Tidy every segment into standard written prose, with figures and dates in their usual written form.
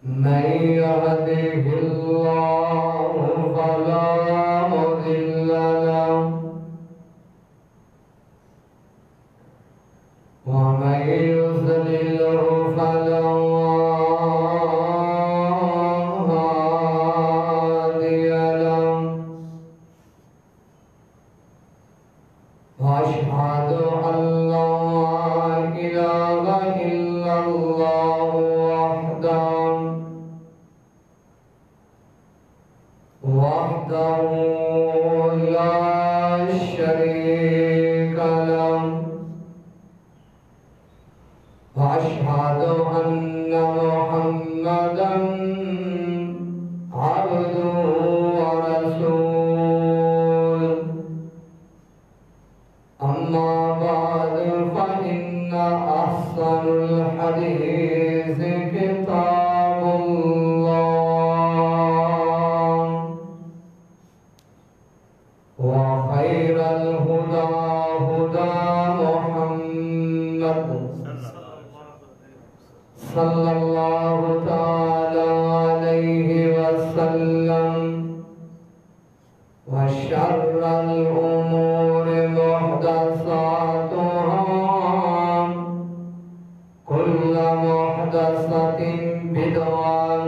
من يهده الله فلا مضل له ومن يضلله فلا هادي له وأشهد أن لا إله إلا الله وحده لا شريك له وأشهد أن محمدا عبده ورسوله أما بعد فإن أحسن الحديث كتاب الله وخير الهدى هدى محمد صلى الله تعالى عليه وسلم وشر الأمور محدثاتها كل محدثة بدعة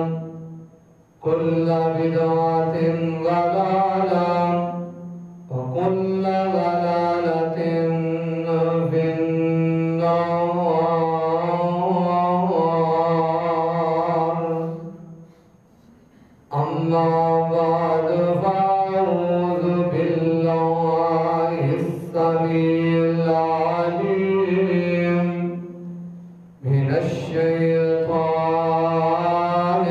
كل بدعة ضلالة وكل ضلالة في النار أما بعد فأعوذ بالله السميع العليم من الشيطان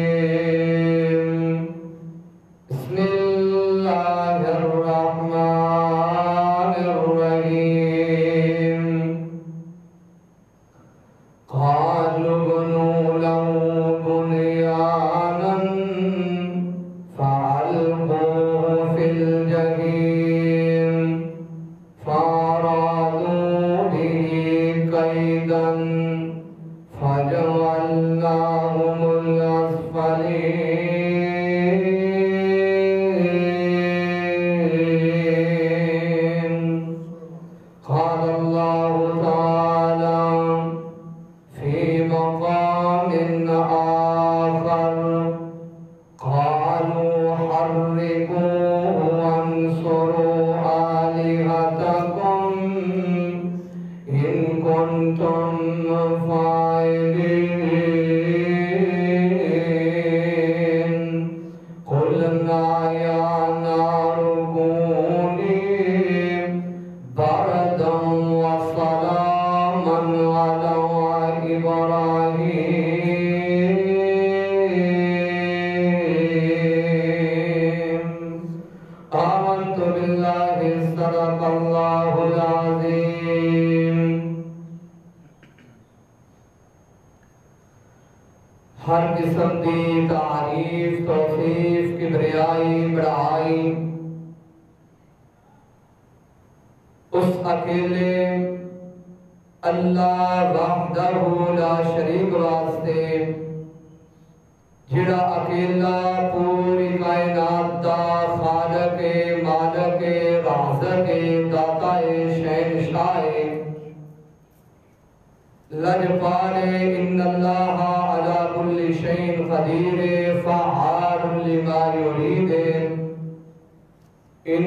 الرجيم بسم الله الرحمن الرحيم قالوا ابنوا له بنيانا فألقوه في الجحيم فأرادوا به كيدا فجعلناهم الأسفلين قال الله تعالى في مقام آخر قالوا حرقوه وانصروا آلهتكم إن كنتم فاعلين قلنا يا نار كوني بردا وسلاما على إبراهيم آمنت بالله صدق الله العظيم ہر قسم دی تعریف توصیف کبریائی بڑائی اس اکیلے اللہ وحدہ لا شریک واسطے جڑا اکیلا پوری کائنات دا خالق مالک رازق داتا شہنشاہ لجپالے ان اللہ علی کل شیء قدیر فعال لما یرید ان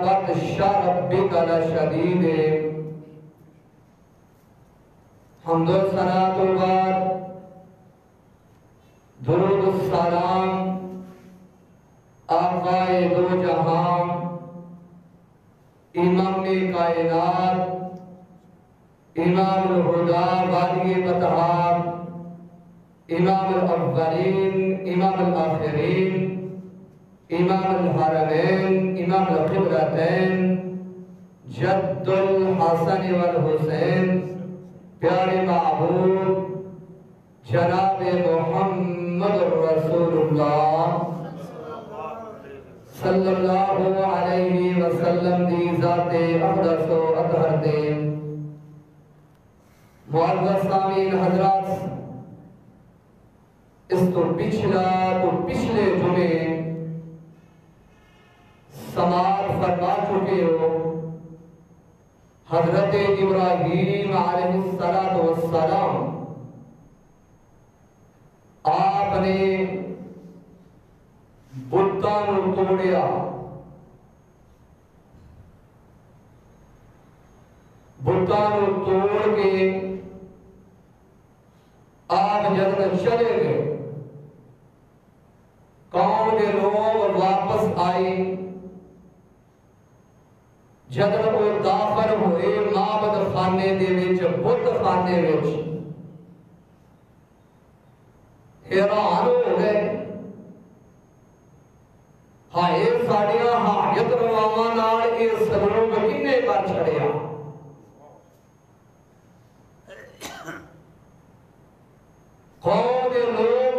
بطش ربک لشدید حمد و ثنا تو بعد درود السلام آقائے دو جہاں امام کائنات امام الہدا باری بطحاب امام الاولین امام الآخرین امام الحرمین امام القبلتین جد الحسن والحسین پیارے معبود جناب محمد رسول اللہ صلی اللہ علیہ وسلم دی ذات اقدس و اطہر دے معزز سامعین حضرات، اس تو پچھلے جمعے سماعت فرما چکے ہو حضرت ابراہیم علیہ السلام آپ نے بتاں نوں توڑیا، بتاں نوں توڑ کے آپ جنت چلے گئے، قوم کے لوگ واپس آئے، جدن وہ داخل ہوئے معبد خانے دے وچ، بت خانے وچ، حیران ہو گئے، ہائے ساڈیاں حاجت رواواں نال اے سلوک کنے کر چھڑیا۔ قوم کے لوگ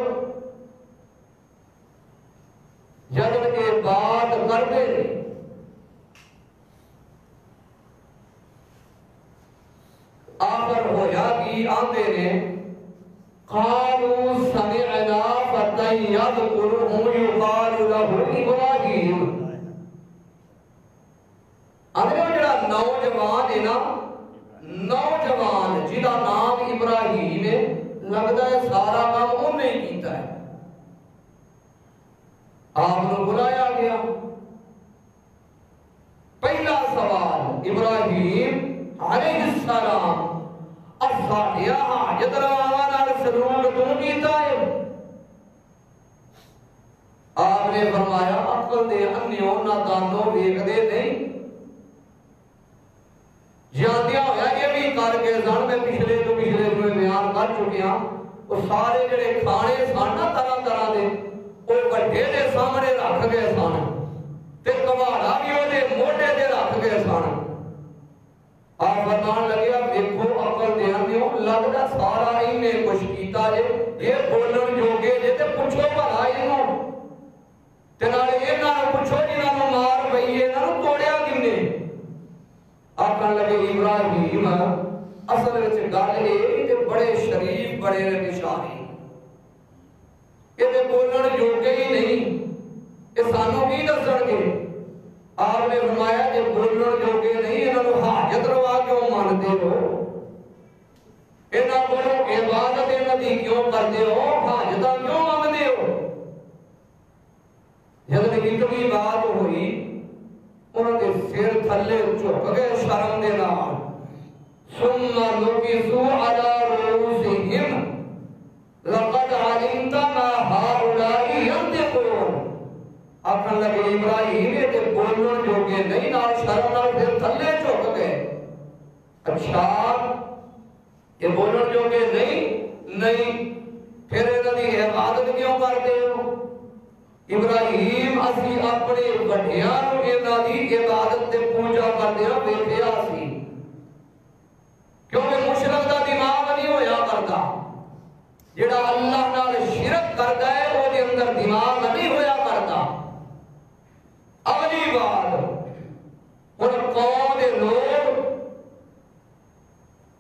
جدن کے بات کرتے آخر ہویا کی آندے نے قالوا سمعنا فتى يذكرهم يقال له ابراہیم۔ اندر جڑا نوجوان ہے نا، نوجوان جدا نام ابراہیم ہے، لگتا ہے سارا کام انہیں ہی کیتا ہے۔ آپ نے بلایا گیا، پہلا سوال ابراہیم علیہ السلام ساڈیا حاجت رواواں نال سلوک توں کیتا ہے؟ آپ نے فرمایا عقل دے انیوں نادانوں ویکھدے نہیں، جاندیاں ہویا یہ بھی کر کے سن، میں پچھلے جو بیان کر چکے ہاں، وہ سارے جڑے کھانے سن نا طرح طرح دے وہ وڈے دے سامنے رکھ گئے سن تے کواڑا بھی وہ دے موٹے دے رکھ گئے سن۔ آپ فرمان لگیا دیکھو عقل دے اندیوں لگدا سارا انہیں کچھ کیتا جے، یہ بولن جوگے جے تے پوچھو بھلا انہوں تے نالے انہاں نوں پوچھو جنہاں نوں مار پئی انہاں نوں توڑیا کنے؟ آکھن لگے ابراہیم اصل وچ گل اے تے بڑے شریف بڑے نشانی، یہ تے بولن جوگے ہی نہیں، یہ سانوں کی دسن گے؟ آپ نے فرمایا کہ بولن جوگے نہیں، انہوں نے حاجت روا کیوں مانتے ہو؟ انہوں کو عبادت انہوں کیوں کرتے ہو؟ حاجتہ کیوں مانگتے ہو؟ جب اتنی بات ہوئی انہوں نے سر تھلے چک گئے شرم دے نال، ثم نکسوا علی رؤوسہم لقد علمت ما هؤلاء ينطقون۔ آکھن لگے ابراہیم یہ تے بولن جوگے نہیں، نال شرم نال پھر تھلے چک گئے۔ اچھا یہ بولن جوگے نہیں، پھر انہاں دی عبادت کیوں کرتے ہو؟ ابراہیم اسی اپنے وڈیاں نوں انہاں دی عبادت تے پوجا کردیاں ویکھیا سی، کیونکہ مشرک دا دماغ نہیں ہویا کردا، جڑا اللہ نال شرک کردا ہے وہ دے اندر دماغ نہیں ہویا کردا۔ اگلی بات ان قوم دے لوگ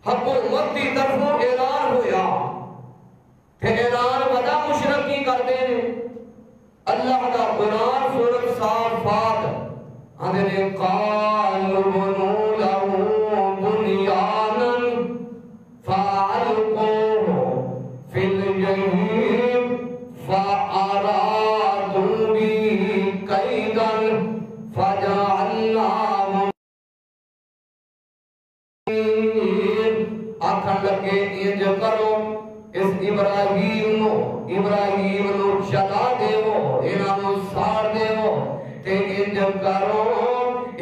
حکومت کی طرفوں اعلان ہویا کہ اعلان بڑا مشرکی کرتے ہیں۔ اللہ کا قرآن سورۃ صافات اندر قالوا بنوا له بنيانا فألقوه في الجحيم فأرادوا به كيدا فجعلناهم آکھن لگے انج کرو اس ابراہیم نو جلا دیو، انہاں نو ساڑ دیو تے انج کرو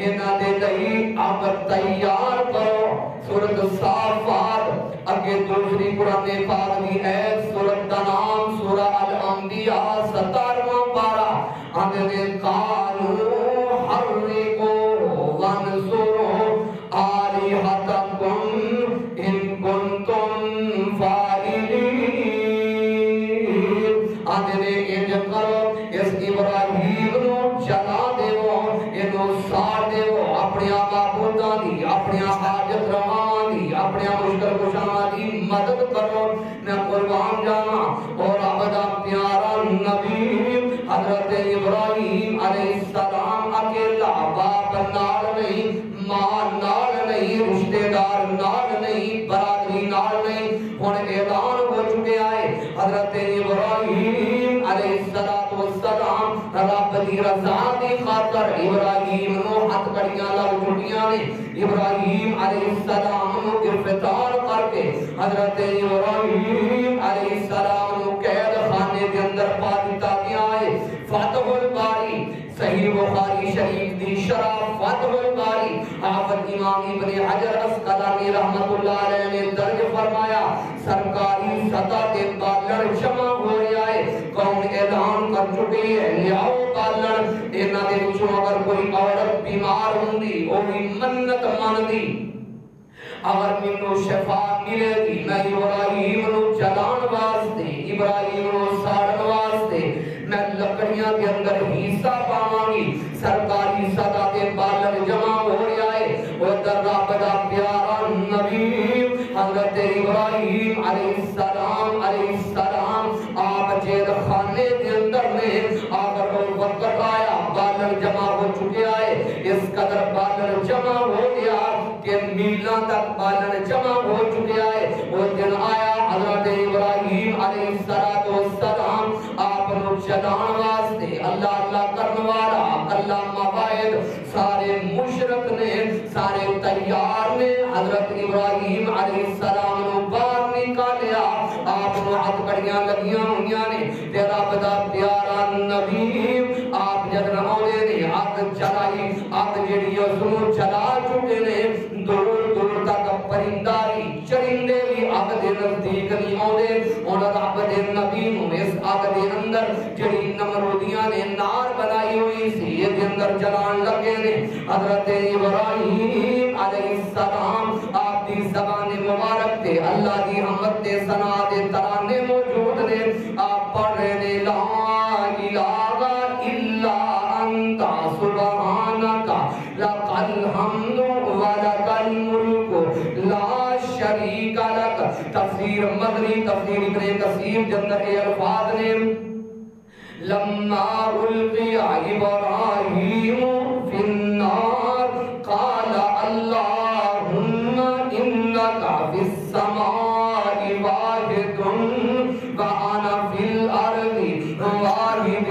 انہاں دے لئی اگ تیار کرو۔ سورۃ صافات اگے دوسری قرآن پاک دی ایت سورۃ دا نام سورہ الانبیاء 17واں پارہ اندر قالوا حرقوا وانصروا آلہتکم ان کنتم فاعلین۔ اندر انج کرو اس ابراہیم نو جلا دیو، انو ساڑ دیو، اپنی معبوداں دی اپنی حاجت ہماری مدد کرو میں قربان جانا اور عبدہ پیارا نبی حضرت ابراہیم علیہ السلام اکیلا باپ نال نہیں ماں نال نہیں رشتہ دار نال نہیں برادری نال نہیں ہن اعلان ہو چکے آئے حضرت ابراہیم علیہ السلام رب دی رضا دی خاطر ابراہیم نو ہاتھ کڑیاں لگ چکیاں نے ابراہیم علیہ السلام نو گرفتار کر کے حضرت ابراہیم علیہ السلام نو قید خانے کے اندر پا دتا گیا ہے فتح الباری صحیح بخاری شریف دی شرح فتح الباری حافظ امام ابن حجر اسقلانی رحمت اللہ علیہ نے درج فرمایا سرکاری سطح کے بالر جمع ہو رہا ہے قوم اعلان کر چکی ہے لیاؤ بالر اینا دے وچوں اگر کوئی عورت بیمار ہوندی وہ بھی منت ماندی اگر منو شفا ملے گی میں ابراہیم نو جلان واسطے ابراہیم نو ساڑن واسطے میں لکڑیاں کے اندر حصہ پاواں گی سرکاری صدا کے بالر جمع ہو رہا ہے اور در رب دا پیارا نبی حضرت ابراہیم علیہ السلام آپ جیل خانے کے اندر نے آگر وہ وقت آیا بالر جمع ہو چکے آئے اس قدر بالر جمع ہو گیا کہ میلہ تک بالر جمع ہو چکے آئے وہ دن آیا حضرت ابراہیم علیہ السلام آپ نو چلان واسطے اللہ اللہ کرنے والا اللہ مبائد سارے مشرق نے سارے تیار نے حضرت ابراہیم علیہ السلام نو باہر نکالیا آپ نو ہاتھ کڑیاں لگیاں ہوئیاں نے تیرا بدا پیارا نبی آپ جد نمونے نے آگ چلائی آگ جڑی سنو چلا چکے نے دور دور تک پرنداری چرندے بھی آگ دے نزدیک نہیں آدھے اور رب دے نبی نو اس آگ دے اندر جڑی نمرودیاں نے نار بنائی ہوئی سی یہ دے اندر جلان لگے نے حضرت ابراہیم علیہ السلام آپ دی زبان مبارک تے اللہ دی حمد تے ثنا دے ترانے موجود نے آپ پڑھ رہے لا الہ الا انت سبحانکا لک الحمد ولک الملک لا شریک لک تفسیر مدنی تفسیر ابن کثیر جندر کے الفاظ نے لما القی ابراہیم فی النار قال اللہم انکا فی السماء واحد وانا فی الارض واحد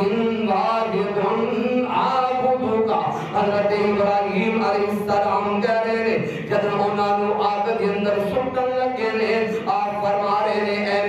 عابدک حضرت ابراہیم علیہ السلام کہہ رہے ہیں جب انہوں نے آگ کے اندر سٹن لگے نے آپ فرما رہے ہیں اے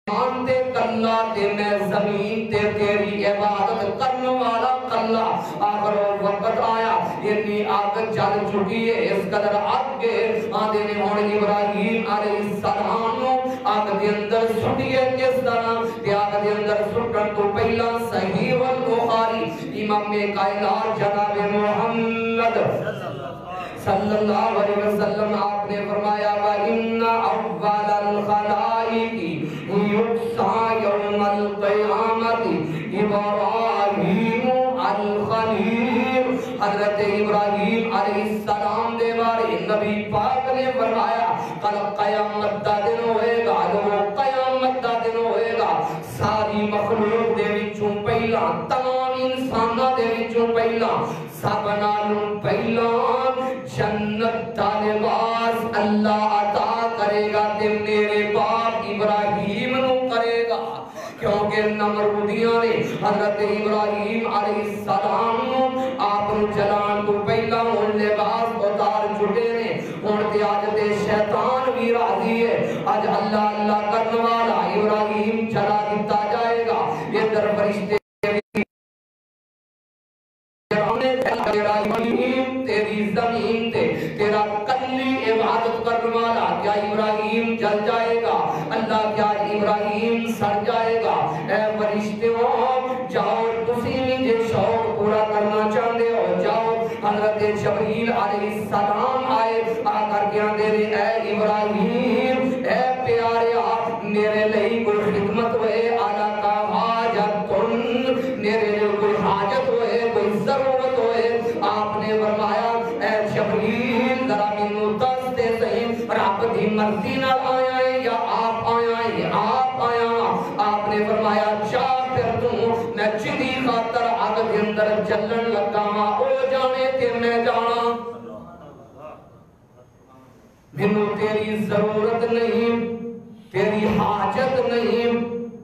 مانتے کلا تے میں زمین تے تیری عبادت کرنے والا کلا آخر وقت آیا اتنی آگ جل چکی ہے اس قدر آگ کے آدھے نے ہون ابراہیم علیہ السلام نو آگ دے اندر سٹیے کس طرح کہ آگ دے اندر سٹن تو پہلا صحیح والبخاری امام کائنات جناب محمد صلی اللہ علیہ وسلم آپ نے فرمایا وَإِنَّ أَوَّلَ الْخَلَائِقِ يُقْصَى يَوْمَ الْقِيَامَةِ إِبْرَاهِيمُ الْخَلِيلُ حضرت ابراہیم علیہ السلام دے بارے نبی پاک نے فرمایا کل قیامت دا دن ہوئے گا جو قیامت دا دن ہوئے گا ساری مخلوق دے وچوں پہلا تمام انساناں دے وچوں پہلا سب نالوں پہلا جنت دا لباس اللہ عطا کرے گا تے میرے باپ ابراہیم نو کرے گا کیونکہ نمرودیاں نے حضرت ابراہیم علیہ السلام نو آپ نو جلان تو پہلا ان لباس اتار چکے نے ان تے آج تے شیطان بھی راضی ہے آج اللہ اللہ کرنے والا ابراہیم چلا دیتا جائے گا یہ در فرشتے تیرا ابراہیم تیری زمین تے تیرا کلی عبادت کرنے والا کیا ابراہیم جل جائے گا اللہ کیا ابراہیم سڑ جائے گا اے فرشتوں جاؤ تسی مجھے شوق پورا کرنا چاہتے ہو جاؤ حضرت جبریل علیہ السلام آئے آ کر کے آندے نے اے ابراہیم اے پیارے آپ میرے لئی کوئی خدمت ہوئے آلہ کا حاجت میرے لئے کوئی حاجت ہوئے کوئی ضرورت ہوئے آپ نے فرمایا اے جبریل ذرا منو دس دے مینو تیری ضرورت نہیں، تیری حاجت نہیں،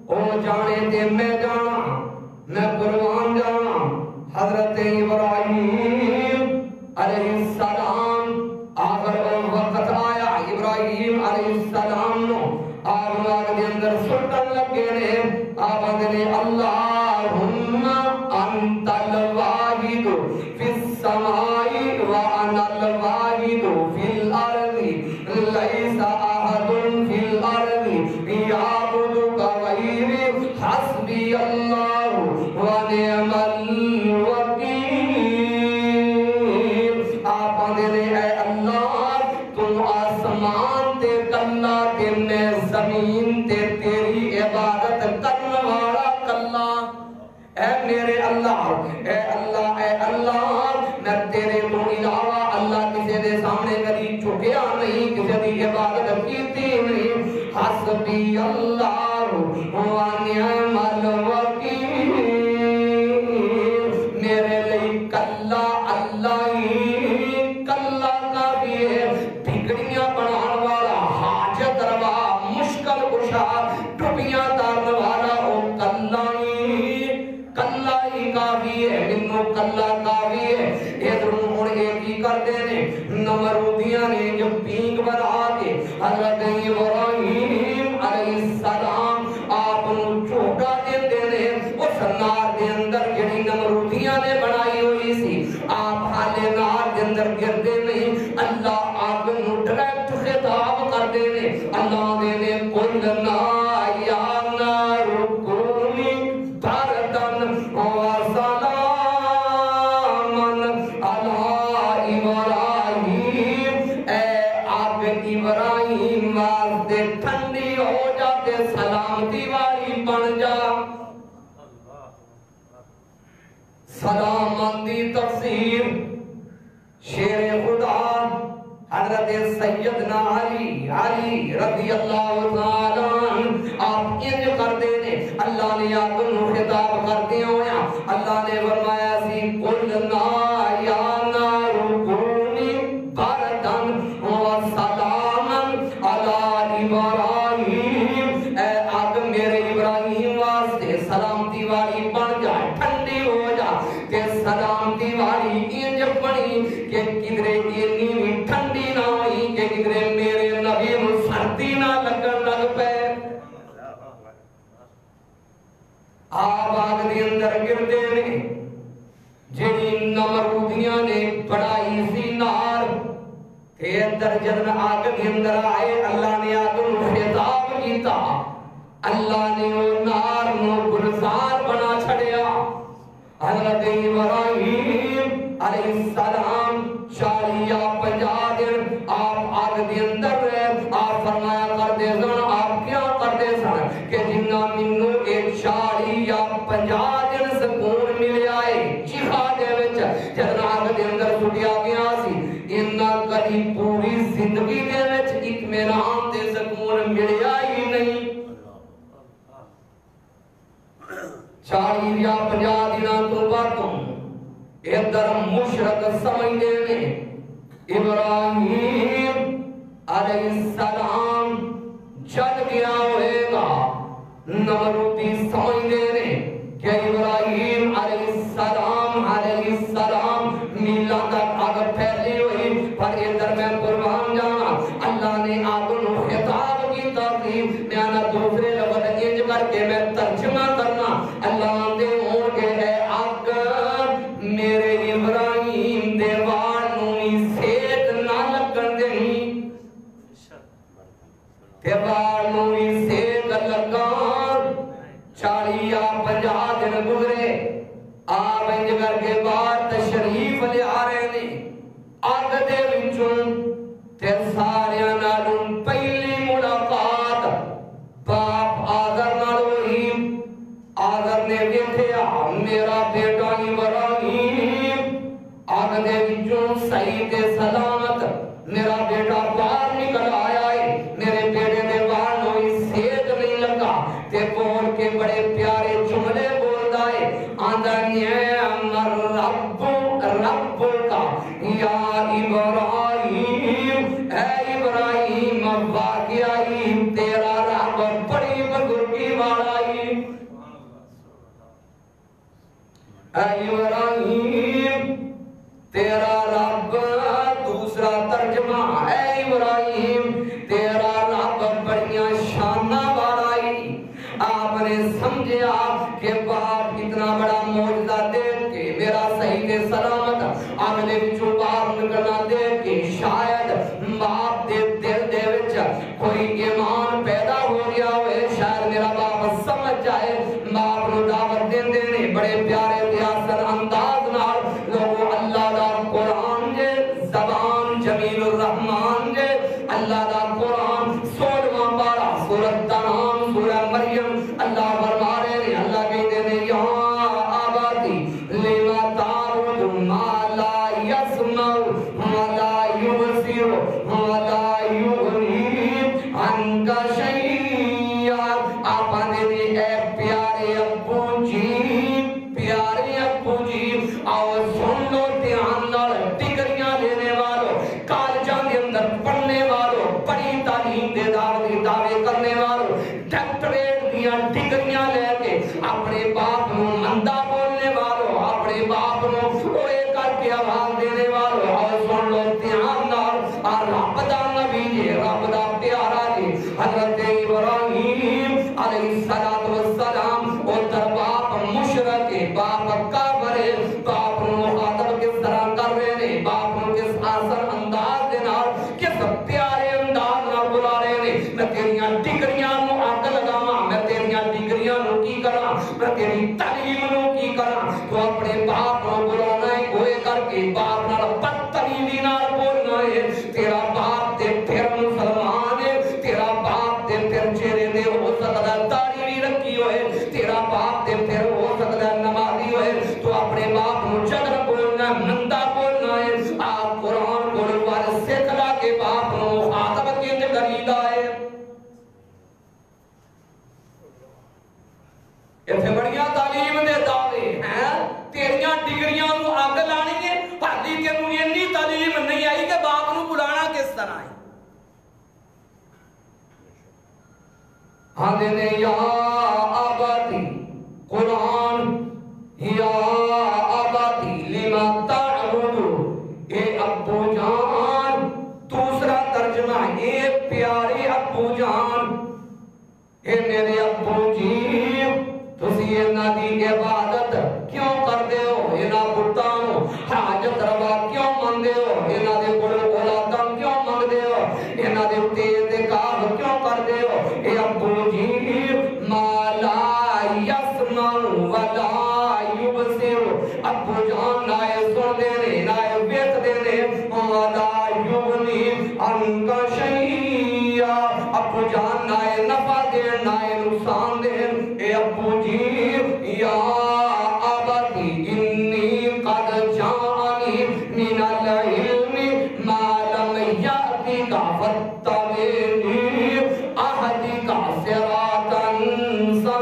او جانے تے میں جانا، میں قربان جانا۔ حضرت ابراہیم علیہ السلام آخر وقت آیا، ابراہیم علیہ السلام نو آگ دے اندر سلطن لگے نے، آباد نے اللہم انت الواحد فی السمائی وانا الواحد فی الارض لیس احد فی الارض یعبدک غیری حسبی اللہ ونعم الوکیل۔ آباد نے اے اللہ تم آسمان تے کلا تے میں زمین تے تیری عبادت کرنے والا کلا۔ اے میرے اللہ، اے اللہ، اے اللہ، میں تیرے تو علاوہ اللہ کسی دے سامنے کبھی جھکیا نہیں، کسی دی عبادت کیتی نہیں۔ حسبی اللہ ونعم الوکیل، میرے لئے کلا اللہ ہی کلا کافی ہے۔ بگڑیاں بنان والا، حاجت روا، مشکل کشا، ٹوپیاں تارن والا او کلا ہی کافی ہے، منو کلا کافی ہے۔ ادھروں ہن ایک ہی کرتے نے نمرودیاں نے جو پینک بنا کے حضرت ابراہیم علیہ السلام آپ نو چوٹا دیندے نے، اس نار دے اندر جڑی نمرودیاں نے بنائی ہوئی سی، آپ حالے نار دے اندر گردے نہیں، اللہ آگ نو ڈائریکٹ خطاب کردے نے، اللہ دے نے قلنا یا نار کونی بردن وسلاما علی ابراہیم، اے آگ ابراہیم واسطے ٹھنڈی ہو جاتے سلامتی والی بن جا۔ سلامتی تفسیر شیر خدا حضرت سیدنا علی رضی اللہ تعالیٰ آپ انج کر دینے، اللہ نے آپ کو خطاب کرتے ہویا، اللہ نے فرمایا سی قلنا یا نار کونی بردن وسلاما علی ابراہیم، اے آگ میرے ابراہیم واسطے سلامتی والی بن جا، ٹھنڈی ہو جا، کہ سلامتی والی انج بنی کہ کدرے اتنی بھی ٹھنڈی نہ ہوئی کہ کدرے میرے نبی نو سردی نہ لگن لگ پے۔ آپ آگ دے اندر گردے نے جڑی نمرودیاں نے بڑائی سی نار، تے اندر جدن آگ دے اندر آئے اللہ نے آگ نو خطاب کیتا، اللہ نے وہ نار نو گلزار بنا چھڑیا۔ حضرت ابراہیم علیہ السلام 40 یا 50 دن آپ آگ دے اندر رہے، آپ فرمایا کرتے سن، آپ کیا کرتے سن کہ جنہ منو ایک 40 یا 50 دن سکون ملے آئے چیخا دے وچ جدن آگ دے اندر سٹیا گیا سی، انہ کدی پوری زندگی دے وچ اطمینان دے سکون ملے آئی نہیں۔ 40 یا 50 دنوں تو باتوں ادھر مشرق سمجھنے میں ابراہیم علیہ السلام جل گیا ہوئے گا، نمرودی سمجھنے میں کہ ابراہیم علیہ السلام میلہ تک آگ پھیلی ہوئی، پر ادھر میں قربان جانا اللہ نے آگ نو خطاب کی ترتیب میں آنا دوسرے لفظ انج کر کے میں ترجمہ کرنا، اللہ دے ہوں گے اے آگ میرے ابراہیم دے وال نوی سیت نہ لگن دیں، تے وال نوی سیت لگان 40 یا 50 دن گزرے، آپ انج کر کے بعد تشریف لے آ رہے نے آگ دے وچوں، تے ساریاں نالوں پہلی ملاقات باپ آذر نال ہوئی۔ آذر نے ویکھیا میرا بیٹا ابراہیم آگ دے وچوں صحیح تے سلامت میرا بیٹا باہر نکل آیا ہے، میرے بیٹے دے وال ہوئی سیت نہیں لگا، تے بول کے بڑے پیارے جملے بولدا ہے، آندا نعم الرب رب کا یا ابراہیم، اے ابراہیم ترجمہ اے ابراہیم تیرا رب بڑیاں شانہ والائی آپ نے سمجھا کہ باپ اتنا بڑا موجزہ دیکھ کے میرا صحیح دے سلامت اگلے بچوں باپ نکلنا دیکھ کے شاید باپ دے دل دے وچ کوئی ایمان پیدا ہو گیا ہوئے شاید میرا باپ سمجھ جائے باپ نو دعوت دین دینے بڑے پیارے پیاسر انداز نال لوگو اللہ دا قرآن جے زبان جمیل الرحمن جے اللہ دا قرآن سولواں پارا سورۃ تنام سورہ مریم اللہ فرما رہے ہیں اللہ کہتے ہیں یا آبادی لما تعبد ما لا يسمع ولا يبصر ولا يغني عنك شيئا آپ نے اے پیارے ابو جی آؤ سن لو دھیان نال ڈگریاں لینے والوں کالجاں دے اندر پڑھنے والوں بڑی تعلیم دے دعوے کرنے والوں ڈاکٹریٹ دیاں ڈگریاں لے کے اپنے باپ نو مندہ بولنے والوں اپنے باپ نو اوے کر کے آواز دینے والوں آؤ سن لو دھیان نال رب دا نبی جی رب دا پیارا جی حضرت ابراہیم علیہ السلام او در باپ مشرک باپ کافر باپ نو مخاطب کس طرح کر رہے ہیں باپ نو کس آسان انداز دے نال کس پیارے انداز نال بلا رہے ہیں میں تیریاں ڈگریاں نو آگ لگاواں میں تیریاں ڈگریاں نو کی کراں میں تیری تعلیم نو کی کراں تو اپنے باپ نو بلانا ہے کوئی کر کے باپ نال بدتمیزی نال بولنا ہے تیرا باپ تے پھر مسلمان ہے تیرا باپ تے پھر چہرے دے ہو سکتا داڑھی بھی رکھی ہوئے تیرا باپ تے پھر ہو سکتا نمازی ہوئے تو اپنے باپ نو جگر بولنا ہے مندہ بولنا ہے آپ قرآن بولنے والے سکھلا کے باپ نو مخاطب کے کریدا ہے ایتھے بڑیاں تعلیم دے دعوے ہیں تیریاں ڈگریاں نو اگ لانی ہے ہالی تینوں اتنی تعلیم نہیں آئی کہ باپ نو بلانا کس طرح ہے آدھے نے یا آبادی قرآن یا آبادی لما تعبد اے ابو جان دوسرا ترجمہ اے پیارے ابو جان اے میرے ابو جی تسی انہاں دی عبادت کیوں کر دے ہو انہاں بتاں نو حاجت روا کیوں مندے ہو انہاں دے کول اولاداں کیوں منگدے ہو انہاں دے تے انتخاب کیوں کر دے ہو اے ابو جی ما لا یسمع ولا یبصر ابو جان نائے سن دے نے نائے ویکھ دے نے ولا یغنی عنک شیئا ابو جان نائے نفع دے نائے نقصان دے اے ابو جی یا آبادی انی قد جانی من العلم ما لم یأتک فاتبعنی اہدک صراطا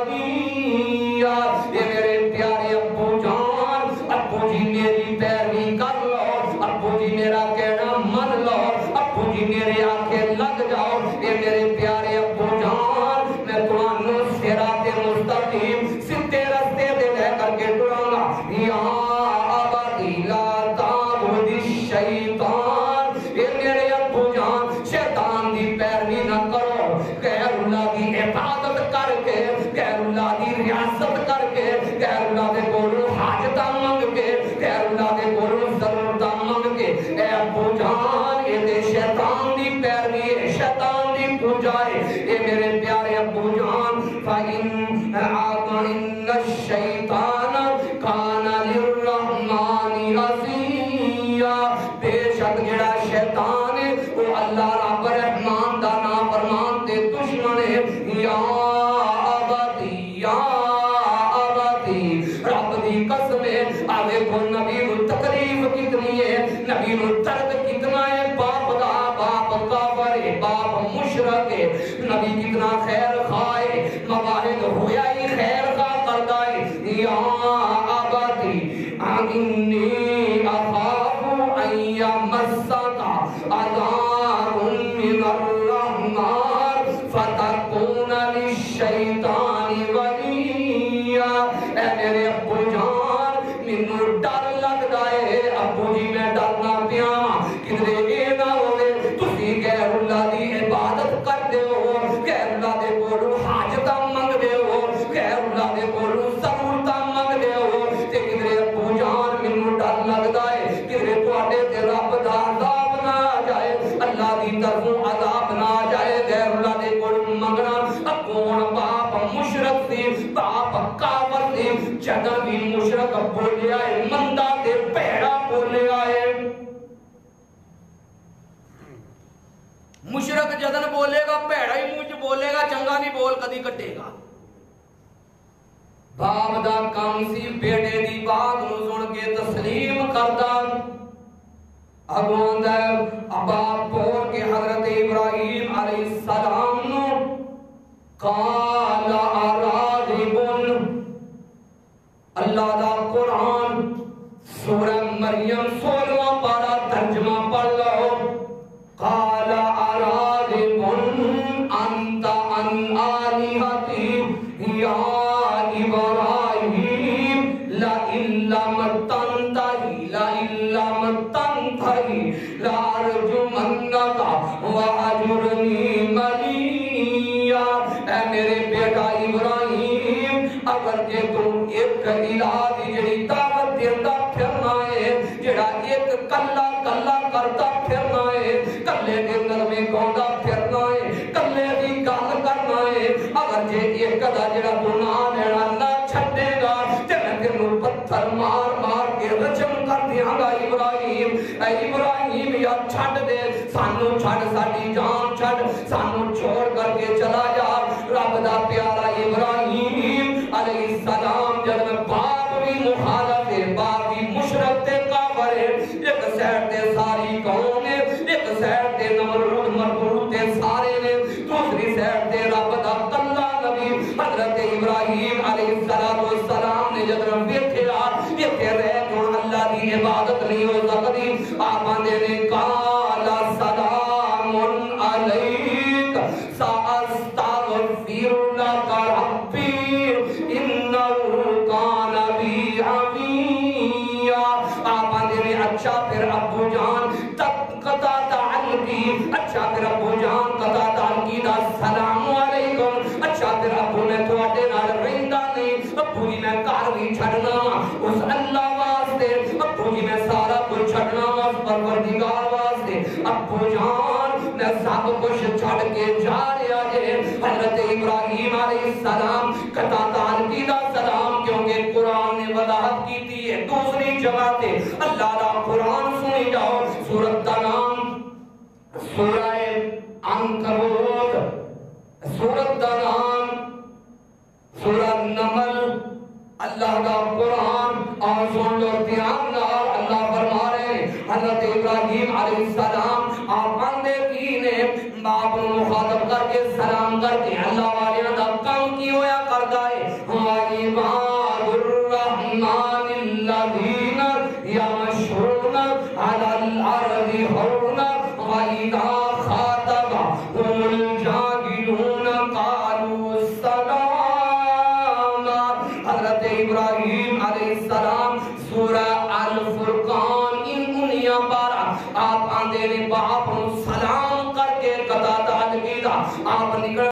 سویا اے میرے پیارے ابو جان ابو جی میری پیروی کر لو ابو جی میرا کہنا من لو ابو جی میرے آنکھیں لگ جاؤ اے میرے پیارے ابو جان میں تمہانوں صراط مستقیم سدھے رستے دے لے کر کے ٹراں گا یا آبادی لا تعبد الشیطان اے میرے ابو جان شیطان دی پیروی نہ کرو غیر اللہ کی عبادت کر کے غیر اللہ کی ریاست کر کے غیر اللہ دے کولوں حاجتاں منگ کے غیر اللہ دے کولوں ضرورتاں منگ کے اے ابو جان اے دے شیطان دی پیروی ہے شیطان دی پوجا ہے اے میرے پیارے ابو جان فَإِنَّ الشَّيْطَانَ كَانَ لِلرَّحْمَانِ عَصِيًّا بے شک جڑا شیطان ہے وہ اللہ رب رحمان دا نافرمان تے دشمن ہے یا آبادی رب دی قسم ہے آگے کو نبی نو تکلیف کتنی ہے نبی نو درد کتنا ہے باپ دا باپ کافر ہے باپ مشرک ہے نبی کتنا خیر خواہ ہے مواہد ہویا ہی خیر دی طرفوں عذاب نہ جائے غیر اللہ دے کول منگنا کون باپ مشرک سی باپ کافر سی جدوں بھی مشرک بولیا ہے مندا تے بھڑا بولیا ہے مشرک جدن بولے گا بھڑا ہی منہ چ بولے گا چنگا نہیں بول کدی کٹے گا باپ دا کام سی بیٹے دی بات نو سن کے تسلیم کردا اگوں دا ابا بول کے حضرت ابراہیم علیہ السلام نو قال اراغب اللہ دا قرآن سورہ مریم 16واں پارہ ترجمہ پڑھ لو قال اراغب انت عن آلہتی یا ابراہیم لئن لم تنتہی لارجمنک واجرنی ملیا اے میرے بیٹا ابراہیم اگر کہ تم ایک الہ دی جڑی دعوت دیتا پھرنا ہے جڑا ایک کلا کلا کرتا پھرنا ہے کلے دے نغمے گاؤندا پھرنا ہے کلے دی گل کرنا ہے اگر جے ایک دا جڑا گناہ لینا نہ چھڈے گا تے میں تینوں پتھر مار مار کے رجم کر دیاں گا ابراہیم اے ابراہیم یا چھڈ دے سانو چھڈ ساڈی جان چھڈ سانو چھوڑ کر کے چلا جا رب دا پیارا ابراہیم علیہ السلام جب باپ بھی مخالف ہے باپ بھی مشرک تے کافر ہے ایک سائڈ تے ساری قوم ہے ایک سائڈ تے نمرود مربوط تے سارے نے دوسری سائڈ تے رب دا کلا نبی حضرت ابراہیم علیہ السلام نے جب ویکھیا ایتھے رہ کے اللہ دی عبادت نہیں ہو سکتی آپ نے قال سلام علیک ساستغفر لک ربی انه کان بی حفیا آپ نے اچھا پھر ابو جان قطع تعلقی اچھا پھر ابو جان قطع تعلقی دا السلام علیکم اچھا پھر ابو میں تواڈے نال رہندا نہیں ابو جی میں گھر بھی چھڈنا اس اللہ واسطے ابو جی میں سارا کچھ چھڈنا اس پروردگار واسطے ابو جان میں سب کچھ چھڈ کے جا رہا ہے حضرت ابراہیم علیہ السلام قطع تعلقی دا سلام کیونکہ قرآن نے وضاحت کی تھی ہے دوسری جگہ تے اللہ دا قرآن سنی جاؤ سورۃ کا نام سورہ عنکبوت سورۃ کا نام سورہ نمل اللہ کا قرآن اور سن لو دھیان نال اللہ فرما رہے ہیں حضرت ابراہیم علیہ السلام آپ اندے کی نے باپ کو مخاطب کر کے سلام کر کے اللہ والے دا کام کی ہویا کردا ہے عباد الرحمن الذین یمشون علی الارض حونا وَإِذَا خَاطَبَهُمُ الْجَاهِلُونَ قَالُوا سَلَامًا حضرت ابراہیم علیہ السلام سورہ الفرقان انیا پارا آپ آندے نے باپ نو سلام کر کے قطع تعلقی دا آپ نکل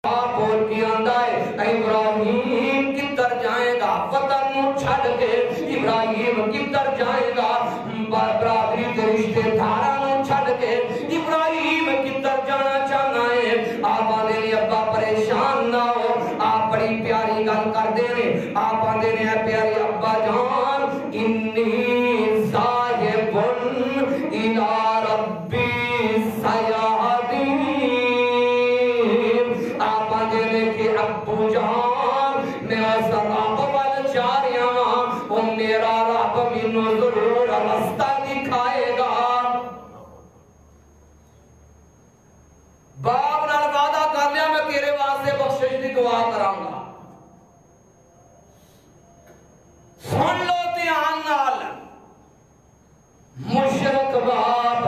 آپ بول کے آندہ ہے ابراہیم کدھر جائے گا وطن نو چھڑ کے ابراہیم کدھر جائے گا برادری کے رشتے دارا نو چھڑ کے ابراہیم کدھر جانا چاہنا ہے آپ آندے نے ابا پریشان نہ ہو آپ بڑی پیاری گل کر دے رہے آپ آندے نے پیاری ابا جان انی ذاہب الی ربی سیہدین آپ آندے نے کہ ابو جان میں اس رب وال جا رہا ہوں وہ میرا رب مینوں ضرور رستہ دکھائے گا باپ نال وعدہ کر لیا میں تیرے واسطے بخشش دی دعا کراں گا سن لو دھیان نال مشرک باپ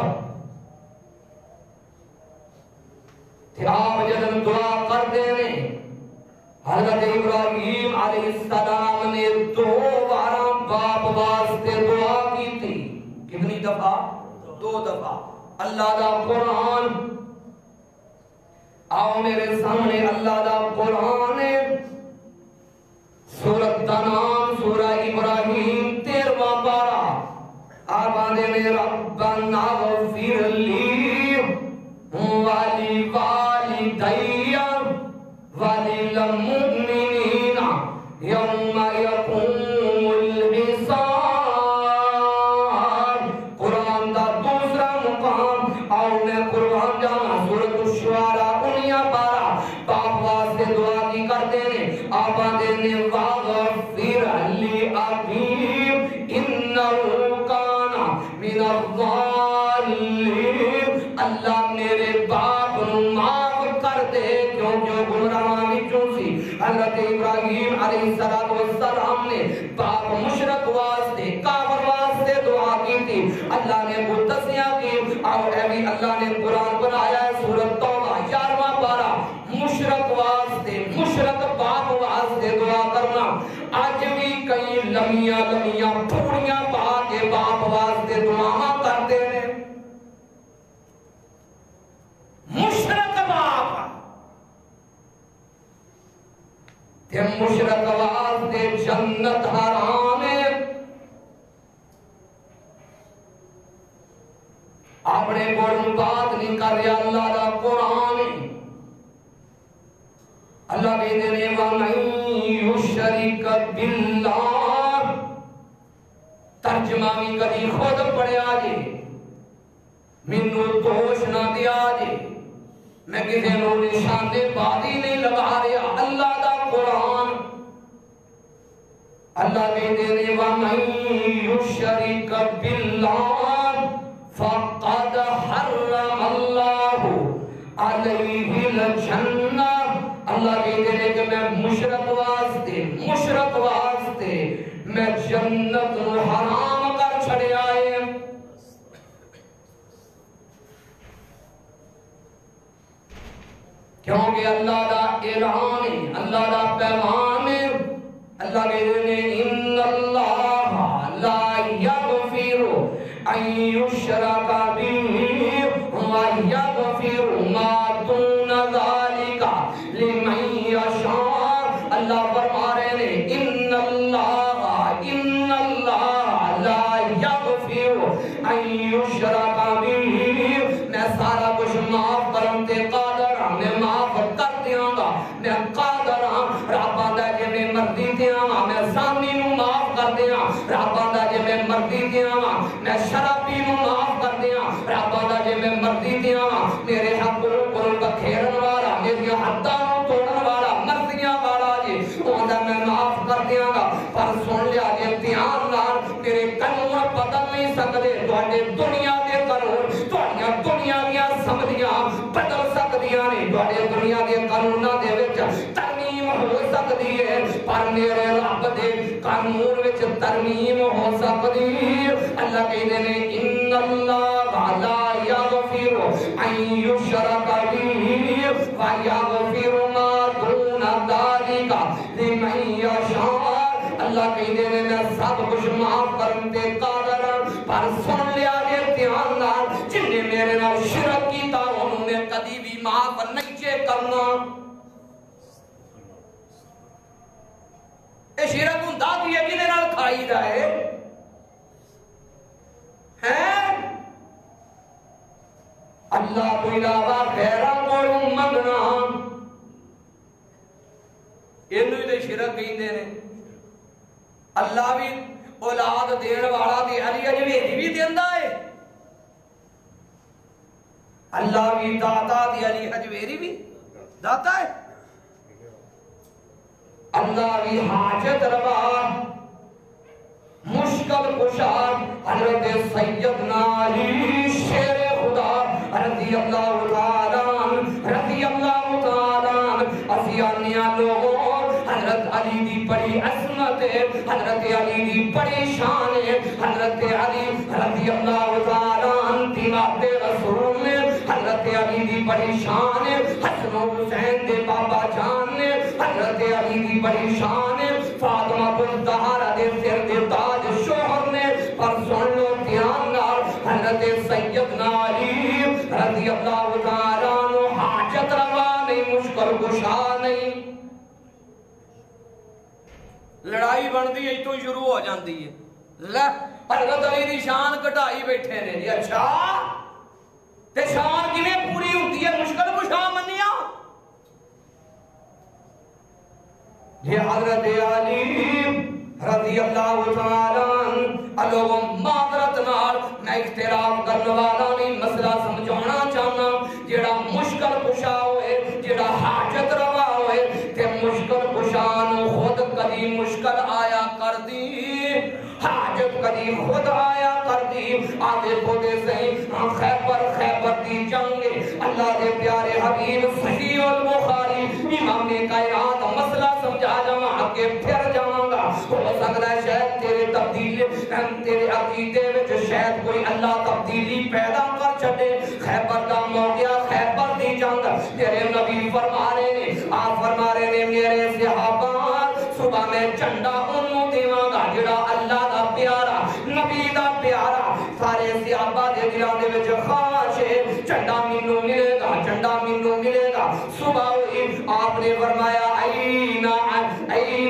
تے آپ جدن دعا کر دے نے حضرت ابراہیم علیہ السلام نے 2 بار باپ واسطے دعا کی تھی کتنی دفعہ 2 دفعہ اللہ دا قرآن آؤ میرے سامنے اللہ دا قرآن سورۃ دا نام سورہ ابراہیم 13واں پارہ آپ آندے میں ربنا اغفر لی میں قربان جانا سورۃ الشعراء 19 باپ واسطے دعا کی کرتے ہیں آبا دینے واغفر لی ابی انہو کان من الضالین اللہ میرے باپ نو معاف کر دے کیونکہ گمراہی چوں سی حضرت ابراہیم علیہ السلام نے باپ مشرک واسطے کافر واسطے دعا کی تھی اللہ نے وہ تسیہ کی اور اے بھی اللہ نے قرآن بنایا ہے سورۃ توبہ 11واں پارہ مشرک واسطے مشرک باپ واسطے دعا کرنا آج بھی کئی لمیاں لمیاں پھوڑیاں پا کے باپ واسطے دعا کرتے ہیں مشرک باپ تے مشرک واسطے جنت حرام ہے اپنے کوئی بات نہیں کر رہا اللہ دا قرآن اللہ کہتے ہیں وَمَن يُشْرِكَ بِاللَّهِ ترجمہ بھی کبھی خود پڑھیا جی منو دوش نہ دیا جی میں کسی نو نشانے بازی نہیں لگا رہا اللہ دا قرآن اللہ کہتے ہیں وَمَن يُشْرِكَ بِاللَّهِ فَقَدْ حَرَّمَ اللَّهُ عَلَيْهِ الْجَنَّةَ اللہ کہتے ہیں کہ میں مشرک واسطے میں جنت حرام کر چھڑے آئے کیونکہ اللہ دا اعلان ہے اللہ دا پیغام ہے اللہ کہتے ہیں ان اللہ لا یغفر ان یشرک بہ ویغفر ما دون ذلک لمن یشاء اللہ فرما رہے ہیں ان اللہ لا یغفر ان یشرک بہ میں سارا کچھ معاف کرم تے قادر ہوں میں معاف کر دیاں گا میں قادر ہوں رابا دا جے میں مردی دیاں گا میں سامی نو معاف کر دیاں رابا دا جے میں مردی دیاں گا میں شرابی نو معاف کر دیاں رابا دا جے میں مردی دیاں گا میرے حقوق کو بکھیرن والا میری حداں نو توڑن والا مرضیاں والا جی اوندا میں معاف کر دیاں گا پر سن لیا جے دھیان نال میرے قانون بدل نہیں سکدے تواڈے دنیا دے قانون تواڈیاں دنیا دیاں سمجھیاں بدل سکدیاں نہیں تواڈے دنیا دے قانوناں دے وچ ترمیم ہو سکدی ہے پر میرے رب دے قانون وچ ترمیم ہو سکدی اللہ کہندے نے ان اللہ لا یغفر ان یشرک بہ ویغفر ما دون ذلک لمن یشاء اللہ کہندے نے میں سب کچھ معاف کرن تے قادر ہاں پر سن لیا جے دھیان نال جن نے میرے نال شرک کیتا انہوں نے کبھی بھی معاف نہیں چے کرنا اے شرک ہوندا کی ہے کدے نال کھائی دا ہے اللہ کو علاوہ غیراں کولوں منگنا اینو ہی تے شرک کہندے نے اللہ بھی اولاد دین والا تے علی اجویری بھی دیندا ہے اللہ بھی داتا تے علی اجویری بھی داتا ہے اللہ بھی حاجت روا مشکل کشا حضرت سیدنا علی شیر خدا رضی اللہ تعالیٰ اسیانیاں لوگوں حضرت علی دی بڑی عظمت ہے حضرت علی دی بڑی شان ہے حضرت علی رضی اللہ تعالیٰ دیوات رسول میں حضرت علی دی بڑی شان ہے حسن و حسین دے بابا جان نے حضرت علی دی بڑی شان ہے فاطمہ الزہرا دے سر دے تاج شوہر نے پر سن لو دھیان نال حضرت سیدنا علی رضی اللہ تعالیٰ عنہ حاجت روا نہیں مشکل کشا نہیں لڑائی بندی ہے تو شروع ہو جاندی ہے حضرت علی دی شان کٹائی بیٹھے نے جی اچھا تے شان کیویں پوری ہوندی ہے مشکل کشا منیا یہ حضرت علی رضی اللہ تعالیٰ عنہ معذرت نال میں اختلاف کرنے والا نہیں مسئلہ سمجھانا چاہتا خود آیا کر دی آدھے خودے صحیح خیبر دی جنگ اللہ دے پیارے حبیب صحیح البخاری امام نے کائنات مسئلہ سمجھا جاؤں آگے پھر جاؤں گا ہو سکتا ہے شاید تیرے تبدیلی تیرے عقیدے وچ شاید کوئی اللہ تبدیلی پیدا کر چھڑے خیبر دا موقعہ خیبر دی جنگ تیرے نبی فرما رہے نے آپ فرما رہے نے میرے صحابہ صبح میں جھنڈا انہوں دیواں گا جڑا اللہ دا پیارا نبی دا پیارا سارے صحابہ دے دلان دے وچ خواہش ہے جھنڈا مینوں ملے گا جھنڈا مینوں ملے گا صبح ہوئی آپ نے فرمایا این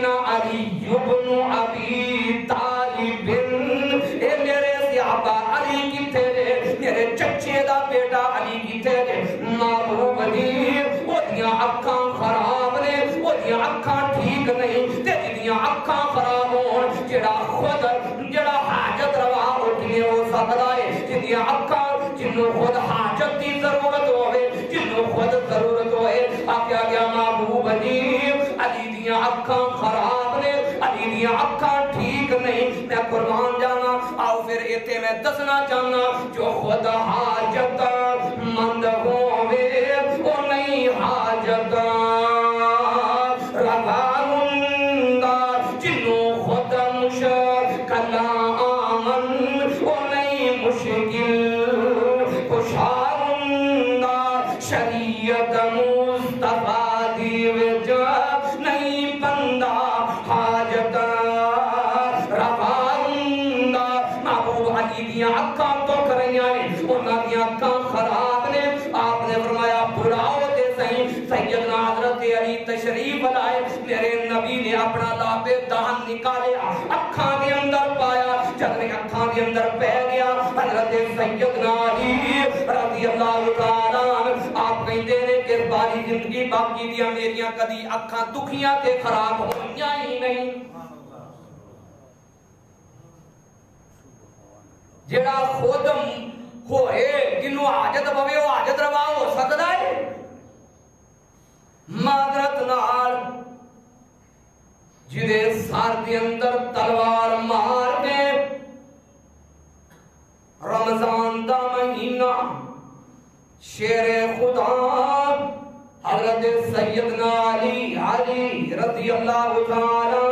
علی ابن ابی طالب اے میرے صحابہ علی کتے دے میرے چچے دا بیٹا علی کتے دے محبوب دی وہ دیاں اکھاں خراب نے وہ دیاں اکھاں ٹھیک نہیں تے دیاں اکھاں خراب ہون جڑا حاجت روا اٹھنے ہو سکتا ہے جنیاں اکھاں جنہوں خود حاجت دی ضرورت ہوئے جنہوں خود ضرورت ہوئے آکیا گیا محبوب علی دیاں اکھاں خراب نے علی دیاں اکھاں ٹھیک نہیں میں قربان جانا آؤ پھر ایتے میں دسنا چاہنا جو خود حاجت مند ہوئے وہ نہیں حاجت روا ہندہ جنہوں خود مشکل آمن وہ نہیں مشکل کشارندہ شریعت مصطفیٰ دی وجہ نہیں بندہ حاجت رواندہ محبوب علی دیاں اکھاں تو کریاں نے انہاں دیاں اکھاں خراب نے آپ نے فرمایا بلاؤ دے صحیح سیدنا حضرت علی تشریف لائے میرے نبی نے اپنا لابے دہن نکالیا اکھاں کے اندر پایا جب میں اکھاں کے اندر پہ گیا حضرت سیدنا علی رضی اللہ تعالیٰ آپ کہیں دینے کہ باری زندگی باقی دیا میریاں کدی اکھاں دکھیاں تے خراب ہوئیاں ہی نہیں جڑا خود ہوئے جنہوں حاجت بوے وہ حاجت روا ہو سکتا ہے معذرت نال جدے سار دے اندر تلوار مار کے رمضان دا مہینہ شیر خدا حضرت سیدنا علی رضی اللہ تعالیٰ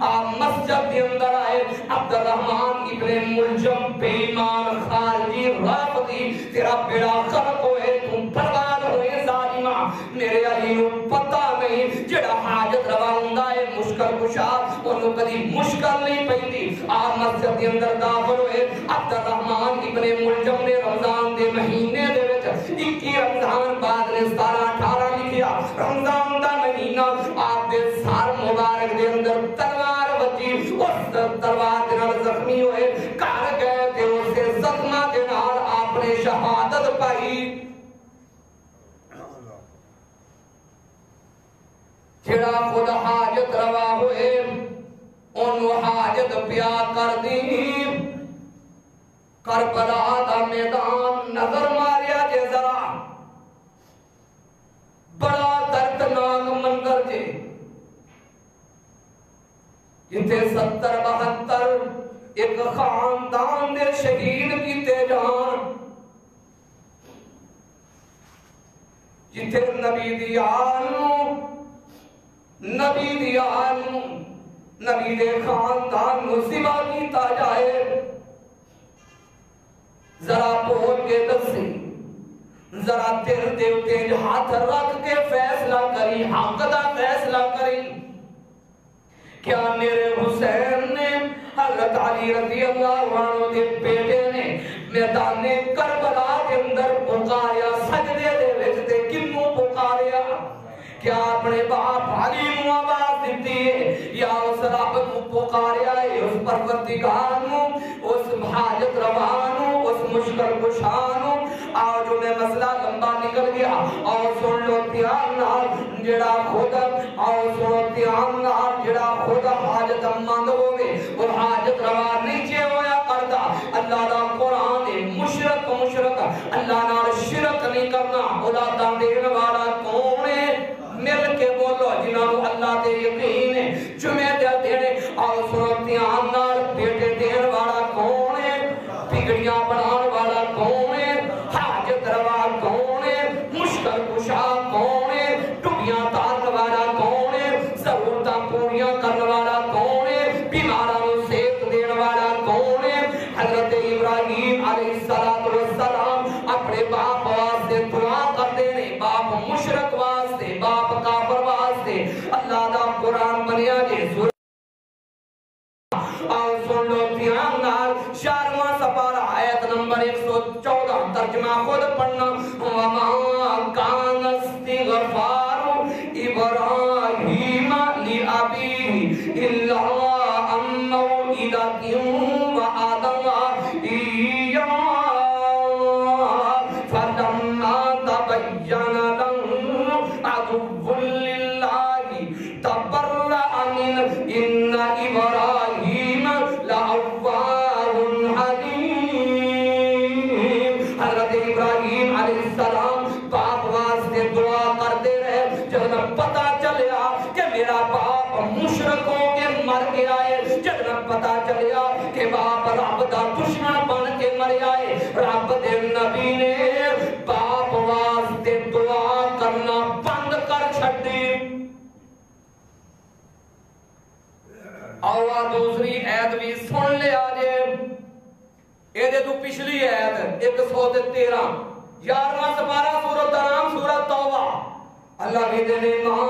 آپ مسجد کے اندر آئے عبد الرحمن ابن ملجم بے ایمان خارجی رافضی تیرا بیڑا خرق ہوئے تم برباد ہوئے ظالمہ میرے علی نو پتہ نہیں جڑا حاجت روا ہوندا ہے مشکل کشا انہوں کدی مشکل نہیں پہنی آپ مسجد کے اندر داخل ہوئے عبد الرحمن ابن ملجم نے رمضان دے مہینے دے وچ 21 رمضان بعد نے 17-18 لکھیا رمضان دا مہینہ آپ دے سار مبارک دے اندر تلوار بچی اس تلوار دے نال زخمی ہوئے کار گئے تے اسے زخمہ دے نال آپ نے شہادت پائی جڑا خود حاجت روا ہوئے انہوں حاجت پیا کر دی کربلا دا میدان نظر ماریا جے ذرا بڑا دردناک منظر جے جتے 70-72 ایک خاندان دے شہید کیتے جان جتے نبی دی آل نبی دے خاندان نصیبہ کیتا جائے ذرا بول کے دسی ذرا دل دیوتے ہاتھ رکھ کے فیصلہ کری حق دا فیصلہ کری کیا میرے حسین نے حضرت علی رضی اللہ عنہ دے بیٹے نے میدان کربلا کے اندر پکاریا سجدے دے وچ تے کنوں پکاریا کیا اپنے باپ علی نو آواز دیتی ہے یا اس رب نو پکاریا ہے اس پروردگار نو اس حاجت روا نو اس مشکل کشا نو آؤ جو میں مسئلہ لمبا نکل گیا آؤ سن لو دھیان نال جڑا خود آؤ سنو دھیان نال جڑا خود حاجت مند ہوئے وہ حاجت روا نیچے ہویا کردا اللہ دا قرآن مشرک اللہ نال شرک نہیں کرنا اولاداں دین والا کون ہے مل کے بولو جنہوں اللہ دے یقین ہے جمعہ دے دینے آؤ سنو دھیان نال بیٹے دین والا کون پڑھنا وما کان استغفار ابراہیم لابیہ الا عن موعدۃ وعدها ایاہ فلما تبین له عدو للہ تبرأ منہ ان ابراہیم لأواب حلیم۔ حضرت ابراہیم علیہ السلام باپ واسطے دعا کرتے رہے، جب پتا چلیا کہ میرا باپ مشرکوں کے مر گیا ہے، جب پتا چلیا کہ باپ رب دا دشمن بن کے مریا ہے، رب دے نبی نے باپ واسطے دعا کرنا بند کر چھڈی۔ اور دوسری آیت بھی سن لیا جے، اے دے تو پچھلی آیت 113 11واں سپارہ سورۃ انعام سورۃ توبہ، اللہ کے دے ما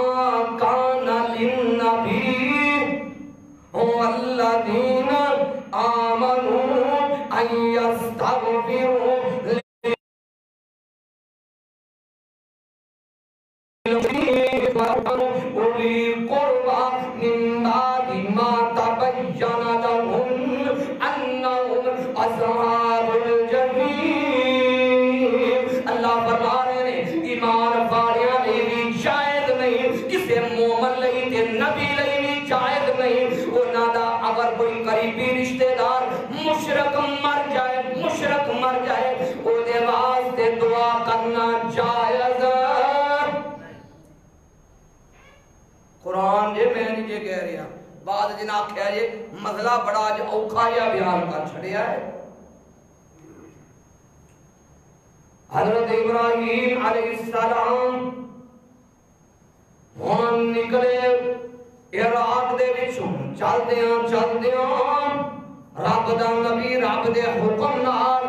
کان للنبی والذین آمنوا ان یستغفروا اولی قربى من بعد ما تبین لهم انهم اصحاب الجحیم۔ اللہ فرما رہے ہیں ایمان والیاں لئی بھی جائز نہیں، کسے مومن لئی تے نبی لئی بھی جائز نہیں، انہاں دا اگر کوئی قریبی رشتہ دار مشرک مر جائے او دے واسطے دعا کرنا جائز۔ قرآن جے میں نہیں جے کہہ رہا، بعد جنہ آکھیا جے مسئلہ بڑا جو اوکھا یا بیان کر چھڑیا ہے۔ حضرت ابراہیم علیہ السلام وہاں نکلے عراق دے وچوں، چلدیاں رب دا نبی رب دے حکم نال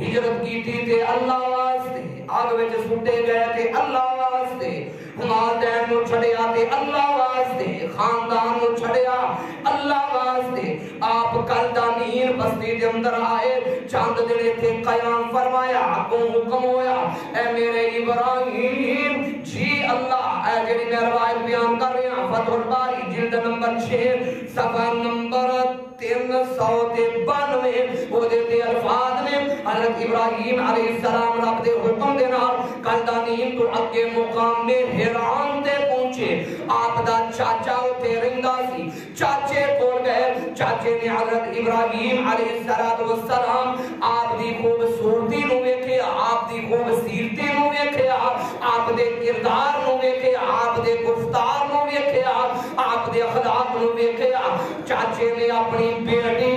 ہجرت کیتی تے اللہ واسطے، آگ وچ سٹے گئے تے اللہ واسطے، والدین نو چھڑیا تے اللہ واسطے، خاندان نو چھڑیا اللہ واسطے۔ آپ کلدانین بستی دے اندر آئے، چاند دن تھے قیام فرمایا، کو حکم ہویا اے میرے ابراہیم جی اللہ، اے جڑی میں روایت بیان کر رہے ہیں فتح الباری جلد نمبر 6 صفحہ نمبر 392 وہ دیتے الفاظ میں حضرت ابراہیم علیہ السلام رب دے حکم دے نال کلدانین تو اگے مقام میں حیران دے پہنچے۔ آپ دا چاچا ہوتے رنگا سی، چاچے کول گئے، چاچے نے حضرت ابراہیم علیہ السلام آپ دی خوبصورتی نو ویکھیا، آپ دی خوبصورتی نو ویکھیا، آپ دے کردار نو ویکھیا، آپ دے گفتار نو ویکھیا، آپ دے اخلاق نو ویکھیا۔ چاچے نے اپنی بیٹی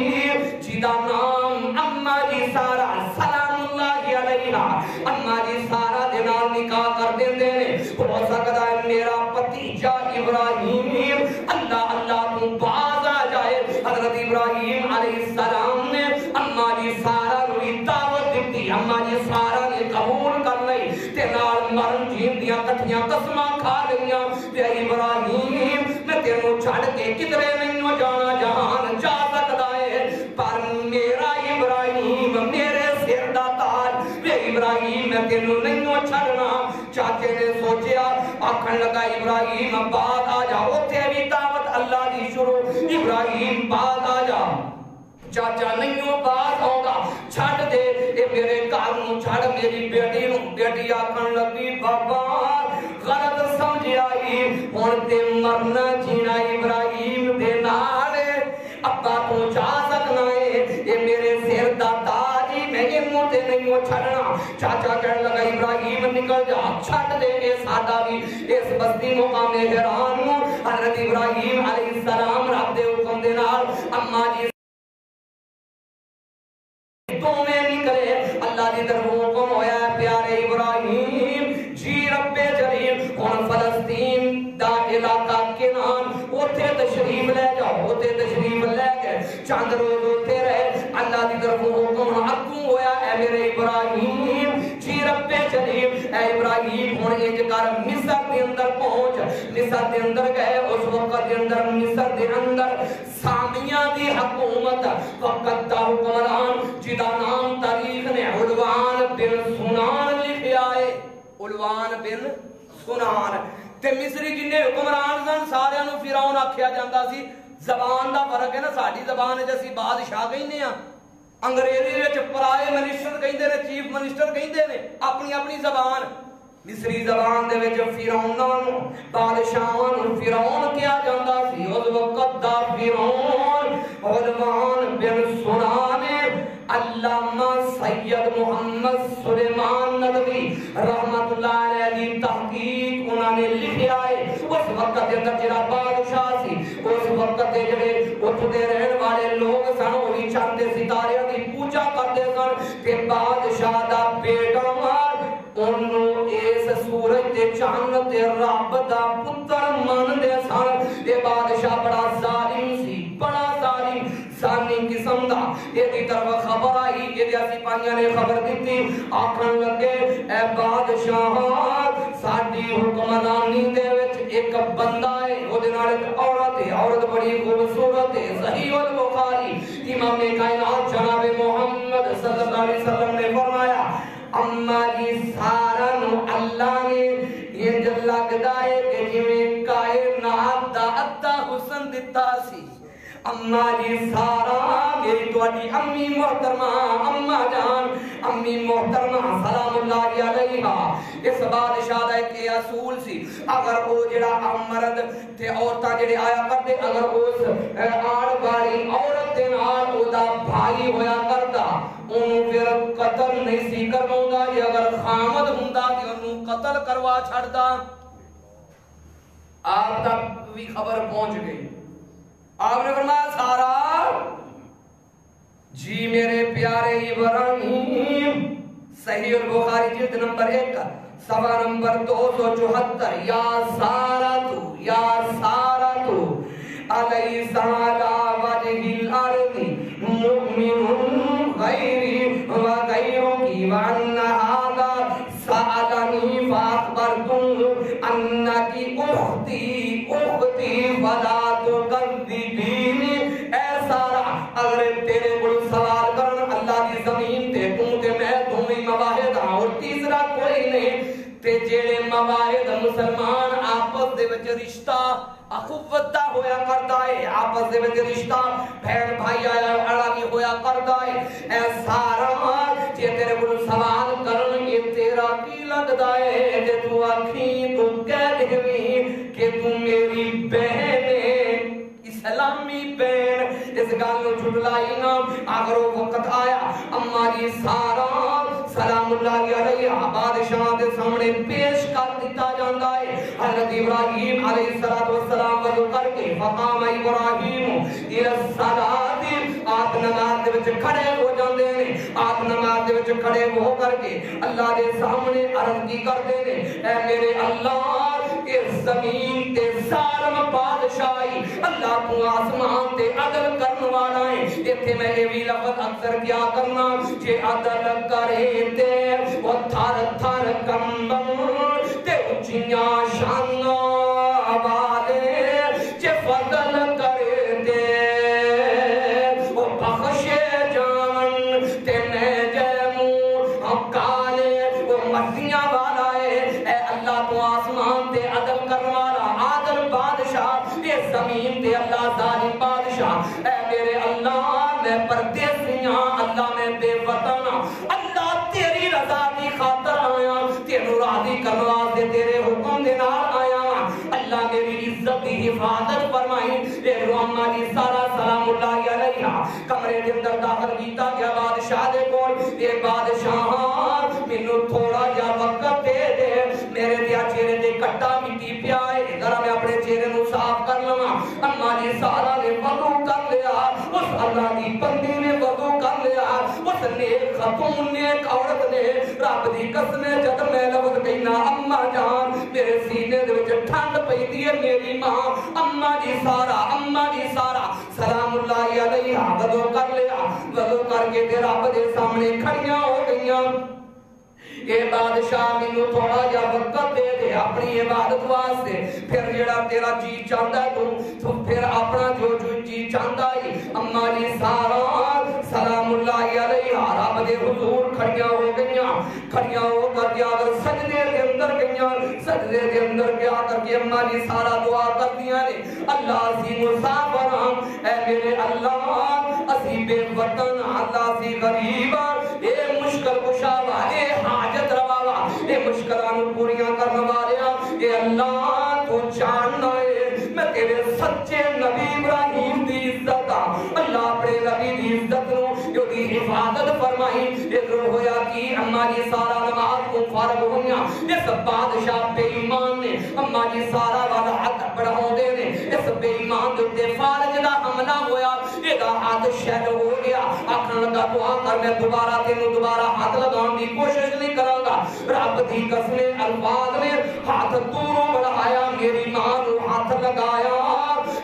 جدا نام اما جی سارا سلام اللہ علیہا، اما جی سارا دے نال نکاح کر دیندے نے۔ ہو سکتا ہے میرا بھتیجا ابراہیم اللہ اللہ تو باز آ جائے۔ حضرت ابراہیم علیہ السلام نے اما جی سارا نو دعوت دیتی، اما جی سارا نے قبول کر لئی تے نال مرن جین دیاں کٹھیاں قسماں کھا لئیاں تے ابراہیم میں تینوں چھڑ کے کدرے نہیں جانا، جہان جا سکتا ہے پر میرا ابراہیم میرے سر دا تاج، میں ابراہیم میں تینوں نہیں چھڑنا۔ چاچے نے سوچیا، آکھن لگا ابراہیم بعد آ جا، اوتھے بھی دعوت اللہ دی شروع، ابراہیم بعد آ جا۔ چاچا نہیں باز ہوگا، چھڑ دے اے میرے گھر نو، چھڑ میری بیٹی نو۔ بیٹی آکھن لگی بابا غلط سمجھ آئی، ہن تے مرنا جینا ابراہیم دے نال، ابا تو جا سکنا ہے، اے میرے سر دا تاج، میں یہ منہ تے نہیں چھڑنا۔ چاچا کہنے لگا ابراہیم نکل جا، چھڑ دے اے سادہ بھی اس بستی مقام حیران ہوں۔ حضرت ابراہیم علیہ السلام رب دے حکم دے نال اما جی تو میں نکلے، اللہ دی طرف حکم ہویا ہے پیارے ابراہیم جی رب جلیل ہن فلسطین دا علاقہ کنان اوتھے تشریف لے جاؤ، اوتھے تشریف لے گئے، چند روز ہوتے رہے، اللہ دی طرف حکم اگوں ہویا اے میرے ابراہیم جی رب جلیل اے ابراہیم ہن انج کر مصر دے اندر پہنچ۔ مصر دے اندر گئے، اس وقت دے اندر مصر دے اندر سامیہ دی حکومت وقت دا حکمران جدا نام تاریخ نے عدوان بن سنان علوان بن سنان تے مصری جنہیں حکمران سن سارے نو فرعون آکھیا جاندا سی زبان دا فرق ہے نا ساڈی زبان وچ اسی بادشاہ کہندے ہاں انگریزی وچ پرائم منسٹر کہندے نے چیف منسٹر کہندے نے اپنی اپنی زبان مصری زبان دے وچ فرعوناں نو بادشاہاں نو فرعون کیا جاندا سی اس وقت دا فرعون علوان بن سنان علامہ سید محمد سلیمان ندوی رحمت اللہ علیہ دی تحقیق انہوں نے لکھیا ہے اس وقت دے اندر جڑا بادشاہ سی اس وقت دے جڑے اٹھدے رہن والے لوگ سن وہی چاند ستارے دی پوجا کرتے سن کہ بادشاہ دا بیٹا مار انہوں اس سورج دے چاند تے رب دا پتر مان دے سن یہ بادشاہ بڑا ظالم سی بڑا ظالم سانی قسم دا یہ دی طرف خبر آئی یہ دی سپاہیاں نے خبر دیتی آکھن لگے اے بادشاہ ساڈی حکمرانی دے وچ ایک بندہ ہے او دے نال ایک عورت ہے عورت بڑی خوبصورت ہے صحیح البخاری امام کائنات جناب محمد صلی اللہ علیہ وسلم نے فرمایا اما جی سارا نو اللہ نے یہ جل لگدا ہے کہ جویں کائنات دا ادا حسن دتا سی اما جی سارا میری تواڈی امی محترمہ اما جان امی محترمہ سلام اللہ علیہا اس بادشاہ دا ایک اصول سی اگر وہ جڑا مرد تے عورتاں جڑے آیا کرتے اگر اس آڑ والی عورت دے نال او دا بھائی ہویا کردا اونوں پھر قتل نہیں سی کرواوندا جے اگر خامد ہوندا تے اونوں قتل کروا چھڑدا آپ تک بھی خبر پہنچ گئی آپ نے فرمایا سارا جی میرے پیارے ابراہیم صحیح البخاری جلد نمبر 1 صفحہ نمبر 274 یا سارا تو علیس علی وجہ الارض مؤمن غیری وغیرکی وان هذا سألنی فاخبرتم انکی اختی فلا تکذبینی اے سارا اگر تیرے کل سوال کرن اللہ کی زمین تے میں تمہیں مواہد ہاں اور تیسرا کوئی نہیں تے جیڑے مواہد مسلمان آپس دے وچ رشتہ اخوت دا ہویا کردا ہے آپس دے وچ رشتہ بہن بھائی آیا اڑا بھی ہویا کردا ہے اے سارا جے تیرے کول سوال کرن یہ تیرا کی لگدا ہے جے تو آکھیں تو کہہ دے کہ تو میری بہن ہے اسلامی بہن اس گل نو جھٹلائی نہ اگر وہ وقت آیا اما جی سارا سلام اللہ علیہ بادشاہ دے سامنے پیش کر دیتا جاندا ہے حضرت ابراہیم علیہ السلام وضو کر کے فقام ابراہیم الی الصلاۃ آپ نماز دے وچ کھڑے ہو جاندے نے آپ نماز دے وچ کھڑے ہو کر کے اللہ دے سامنے عرض کی کردے نے اے میرے اللہ اس زمین تے ظالم بادشاہی اللہ تو آسمان تے عدل کرنے والا ہے ایتھے میں یہ بھی لفظ اکثر کیا کرنا کہ عدل کرے تے وہ تھر تھر کمبن تے اچھیاں شانوں والے جے فضل کرے تے وہ بخشے جان تے میں جیموں کالے وہ مرضیاں والا ہے اے اللہ تو آسمان تے عدل کرنے والا عادل بادشاہ یہ زمین تے اللہ ظالم بادشاہ اے میرے اللہ میں پردیسیاں اللہ میں بے وطن اللہ تیری رضا دی خاطر آیا تیرے راضی کرنے واسطے تیرے حکم دے نال آیا اللہ میری عزت دی حفاظت فرمائی اے روما دی سارا سلام اللہ علیہ کمرے دے اندر داخل کیتا گیا بادشاہ دے کول اے بادشاہ مینوں تھوڑا جا وقت دے دے میرے دیا چہرے دے کٹا مٹی پیا ہے ذرا میں اپنے چہرے نو صاف کر لواں اما جی سارا نے وضو کر لیا اس اللہ دی بندی نے وضو کر لیا اس نیک خاتون نیک عورت نے رب دی قسم جد میں لفظ کہنا اما جان میرے سینے دے وچ ٹھنڈ پئی دی ہے میری ماں اما جی سارا سلام اللہ علیہ وضو کر لیا وضو کر کے تے رب دے سامنے کھڑیاں ہو گئیاں یہ بادشاہ مینوں تھوڑا جا وقت دے دے اپنی عبادت واسطے پھر جڑا تیرا جی چاہندا ہے تو پھر اپنا جو جی چاہندا ہے اما جی سارا سلام اللہ علیہ رب دے حضور کھڑیاں ہو گئیاں کھڑیاں ہو کر کے اگر سجدے دے اندر پڑیاں سجدے دے اندر کیا کر کے اماں جی سارا دعا کر دیا نے اللہ سی مسافر اے میرے اللہ اسی بے وطن اللہ سی غریب اے مشکل کشا اے حاجت روا اے مشکلان پوریاں کرنے والیا اے اللہ تو جاننا ہے میں تیرے سچے نبی ابراہیم دی عزت اللہ اپنے نبی دی عزت نو جو دی حفاظت فرمائی ادھر ہویا کی اماں جی سارا نماز کو فارغ ہوئیاں اس بادشاہ بے ایمان نے اماں جی سارا والا ہاتھ بڑھاؤ دے نے اس بے ایمان دے فارج دا حملہ ہویا یہ دا ہاتھ شہر ہو گیا آخر لگا دعا کر میں دوبارہ تینوں دوبارہ ہاتھ لگاؤں دی کوشش نہیں کروں گا رب دی قسم الفاظ نے ہاتھ دوروں بڑھایا میری ماں نو ہاتھ لگایا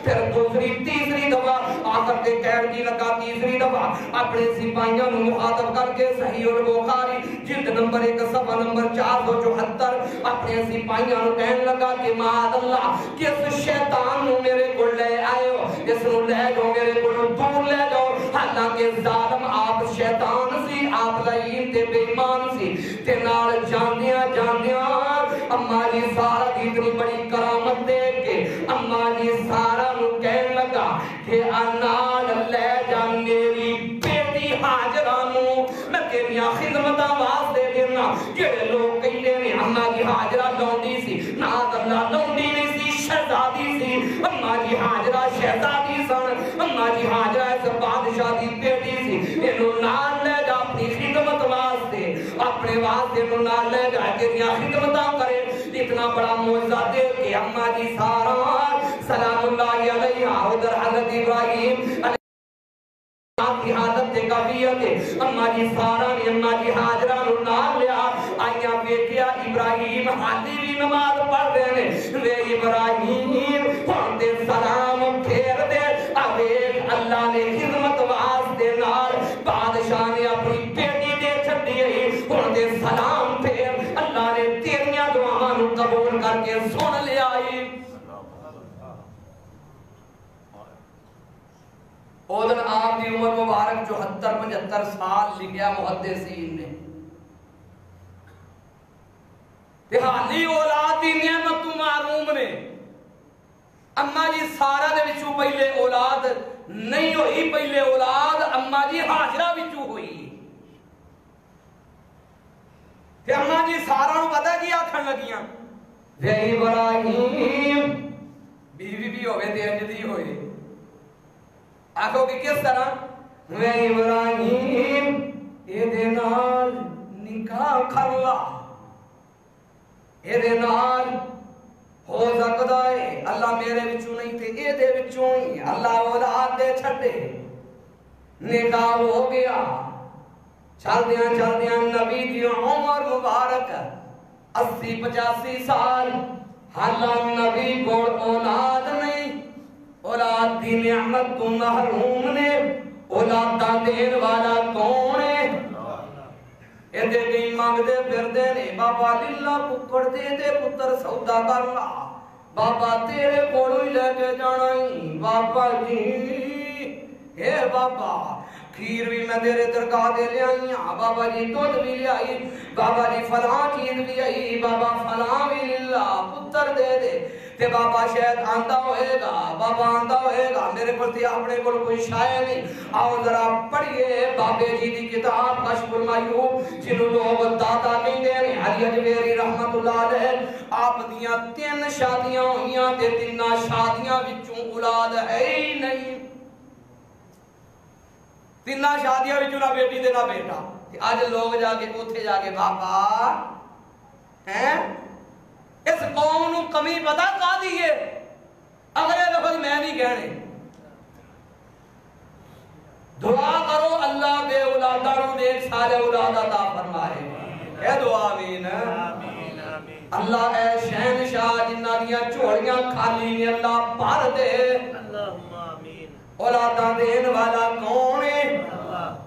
پھر دوسری تیسری دفعہ آخر کے قید کی لگا تیسری دفعہ اپنے سپاہیوں نو مخاطب کر کے صحیح البخاری جلد نمبر 1 صفحہ نمبر 474 اپنے سپاہیوں نو کہنے لگا کہ معاذ اللہ کس شیطان نو میرے کو لے آئے ہو اس نو لے جاؤ میرے کو دور لے جاؤ حالانکہ ظالم آپ شیطان سی آپ لئیم تے بے ایمان سی تے نال جاندیاں جاندیاں اماں جی سارا دی اتنی بڑی کرامت دیکھ کے اماں جی سارا نو کہنے لگا کہ انال لے جا میری بیٹی حاجرہ نو میں تیریاں خدمتاں واسطے دینا جڑے لوگ کہندے نے اماں جی حاجرہ لونڈی سی ناز اللہ لونڈی نہیں سی شہزادی سی اماں جی حاجرہ شہزادی سن اماں جی حاجرہ اس بادشاہ دی بیٹی سی انہوں نال لے جا اپنی خدمت واسطے اپنے واسطے انہوں نال لے جا تیریاں خدمتاں کرے اتنا بڑا معجزہ دے کہ اماں جی سارا سلام اللہ علیہ ادھر حضرت ابراہیم کی حالت تے قویت اماں جی سارا نے اماں جی حاجرہ نو نال لیا آئیاں بیٹیا ابراہیم حالی بھی نماز پڑھ دے نے وے ابراہیم ہن تے سلام پھیر دے اویک اللہ نے خدمت واسطے نال بادشاہ نے اپنی بیٹی دے چھڈی ہن تے سلام پھیر اللہ نے تیریاں دعاواں نو قبول کر کے سن لیا اودن آپ دی عمر مبارک 74-75 سال لکھیا محدثین نے حالی اولاد دی نعمت تو معروم نے اماں جی سارا دے وچوں پہلے اولاد نہیں ہوئی پہلے اولاد اماں جی حاجرہ وچوں ہوئی تے اماں جی سارا نو پتہ کی آکھن لگیاں وے ابراہیم بیوی بھی ہوئے تے انج دی ہوئے آکھو کہ کس طرح وے ابراہیم اے دے نال نکاح کر لا اے دے نال ہو سکتا ہے اللہ میرے وچوں نہیں تے اے دے وچوں ہی اللہ اولاد دے چھڈے نکاح ہو گیا چل دیاں نبی دی عمر مبارک 80-85 سال حالا نبی کو اولاد نہیں اولاد دی نعمت تو محروم نے اولاد دین والا کون ہے ایدے کئی مانگدے پھردے نے بابا للہ پکڑ دے پتر سودا کر لا بابا تیرے کوڑو ہی لے کے جانا ہی بابا جی اے بابا کھیر بھی میں تیرے درگاہ دے لے آئی ہاں بابا جی دودھ بھی لے آئی بابا جی فلاں چیز بھی آئی بابا فلاں بھی للہ پتر دے دے تے بابا شاید آندہ ہوئے گا بابا آندہ ہوئے گا میرے پرتی اپنے کو کوئی شاید نہیں آؤ ذرا پڑھئے بابے جی دی کتاب کشف المعیوب جنہوں لوگ دادا نہیں دے رہے علی اجمیری رحمت اللہ علیہ آپ دیاں 3 شادیاں ہوئیاں تے 3 شادیاں وچوں اولاد ہے ہی نہیں 3 شادیاں وچوں نہ بیٹی دے نہ بیٹا آج لوگ جا کے اوتھے جا کے بابا ہیں اس قوم نو کمی پتا کا دیئے اگلے لفظ میں نہیں کہنے دعا کرو اللہ بے اولادہ رو دے سارے اولاد عطا فرمائے اے دعا آمین اللہ اے شہنشاہ جنہ دیا چوڑیاں کھالی نے اللہ پار دے اولادہ دین والا کون ہے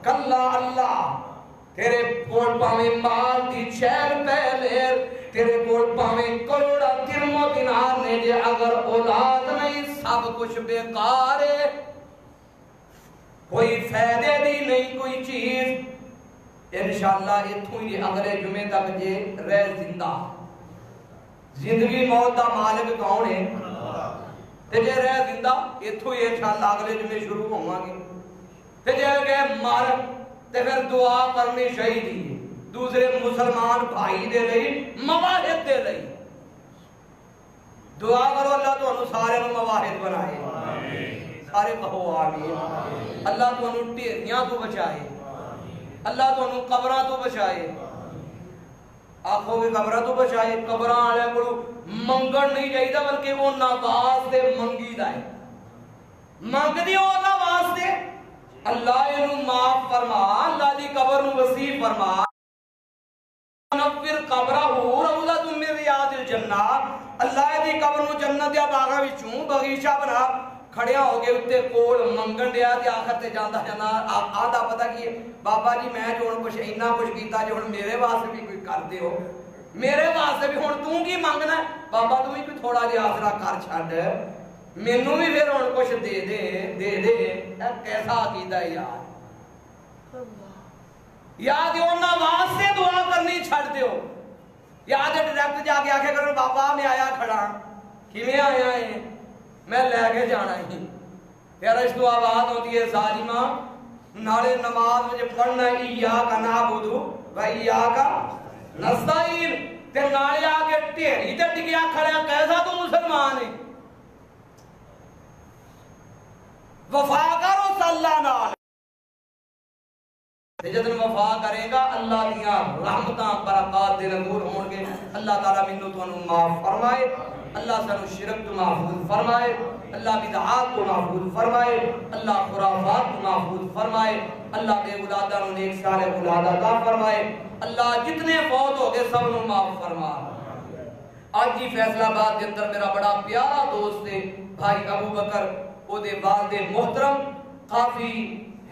کلا اللہ تیرے کول پاویں مال دی چہر پہلے تیرے کول پاویں کروڑا درہم و دینار نے جے اگر اولاد نہیں سب کچھ بیکار ہے کوئی فائدے دی نہیں کوئی چیز انشاءاللہ اتھوں ہی اگلے جمعے تک جے رہ زندہ زندگی موت دا مالک کون ہے؟ تے جے رہ زندہ اتھو ہی انشاءاللہ اگلے جمعے شروع ہوں گے تے جے گئے مر تے پھر دعا کرنی شہیدی دوسرے مسلمان بھائی دے لئی مواہد دے لئی دعا کرو اللہ تو انہوں سارے نو مواہد بنائے سارے کہو آمین اللہ تو انہوں ٹیریاں تو بچائے اللہ تو انہوں قبرہ تو بچائے آنکھوں کی قبرہ تو بچائے قبرہ آلے کو منگن نہیں جائیدہ بلکہ وہ نواز دے منگی دائے منگ دی وہ نواز دے اللہ انہوں معاف فرما اللہ دی قبر نو وسیع فرما نفر قبرہ ہو روضہ تم میں ریاض الجنہ اللہ دی قبر نو جنت یا باغا وچوں بغیشہ بنا کھڑیا ہو گئے اتے کوڑ منگن دیا دی آخر تے جاندہ جانا آدھا پتہ کیے بابا جی میں جو ان کچھ اینا کچھ کیتا جو ان میرے واسطے بھی کوئی کر دے ہو میرے واسطے بھی ہون توں کی مانگنا ہے بابا توں بھی تھوڑا جی آسرا کر چھڑ مینوں بھی پھر ان کچھ دے دے کیسا عقیدہ ہے یار یاد ہونا واسطے دعا کرنی چھڑ دیو یاد ڈائریکٹ جا کے آکھے کرو بابا میں آیا کھڑا کیویں آیا ہے میں لے کے جانا ہی پھر اس تو آواز ہوتی ہے ظالمہ نالے نماز مجھے پڑھنا ایاک نعبد و ایاک نستعین تے نالے آگے ٹھیری تے ٹکیا کھڑا کیسا تو مسلمان ہے وفا کرو صلی نال جتن وفا کرے گا اللہ دیا رحمتاں برکات دے نور ہون گے اللہ تعالیٰ منو تو انہوں معاف فرمائے اللہ سنو شرک تو محفوظ فرمائے اللہ بدعات کو محفوظ فرمائے اللہ خرافات کو محفوظ فرمائے اللہ بے اولادہ نو نیک سارے اولاد عطا فرمائے اللہ جتنے فوت ہو گئے سب نو معاف فرما آج جی فیصلہ آباد کے اندر میرا بڑا پیارا دوست ہے بھائی ابو بکر او دے والد محترم کافی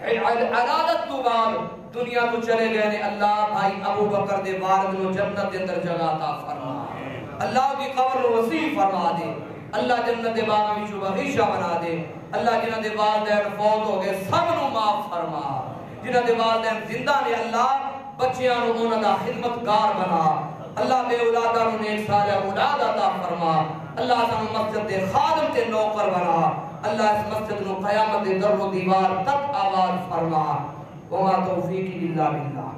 عدالت تو بعد دنیا تو چلے گئے نے اللہ بھائی ابو بکر دے والد نو جنت دے اندر جگہ عطا فرما اللہ کی قبر نو وسیع فرما دے اللہ جنت دے باغ وچوں بغیچہ بنا دے اللہ جنہاں دے والدین فوت ہو گئے سب نو معاف فرما جنہاں دے والدین زندہ نے اللہ بچیاں نو انہاں دا خدمتگار بنا اللہ بے اولادہ نو نیک صالح اولاد عطا فرما اللہ سانو مسجد دے خادم تے نوکر بنا اللہ اس مسجد نو قیامت دے در و دیوار تک آباد فرما وما توفیقی الا باللہ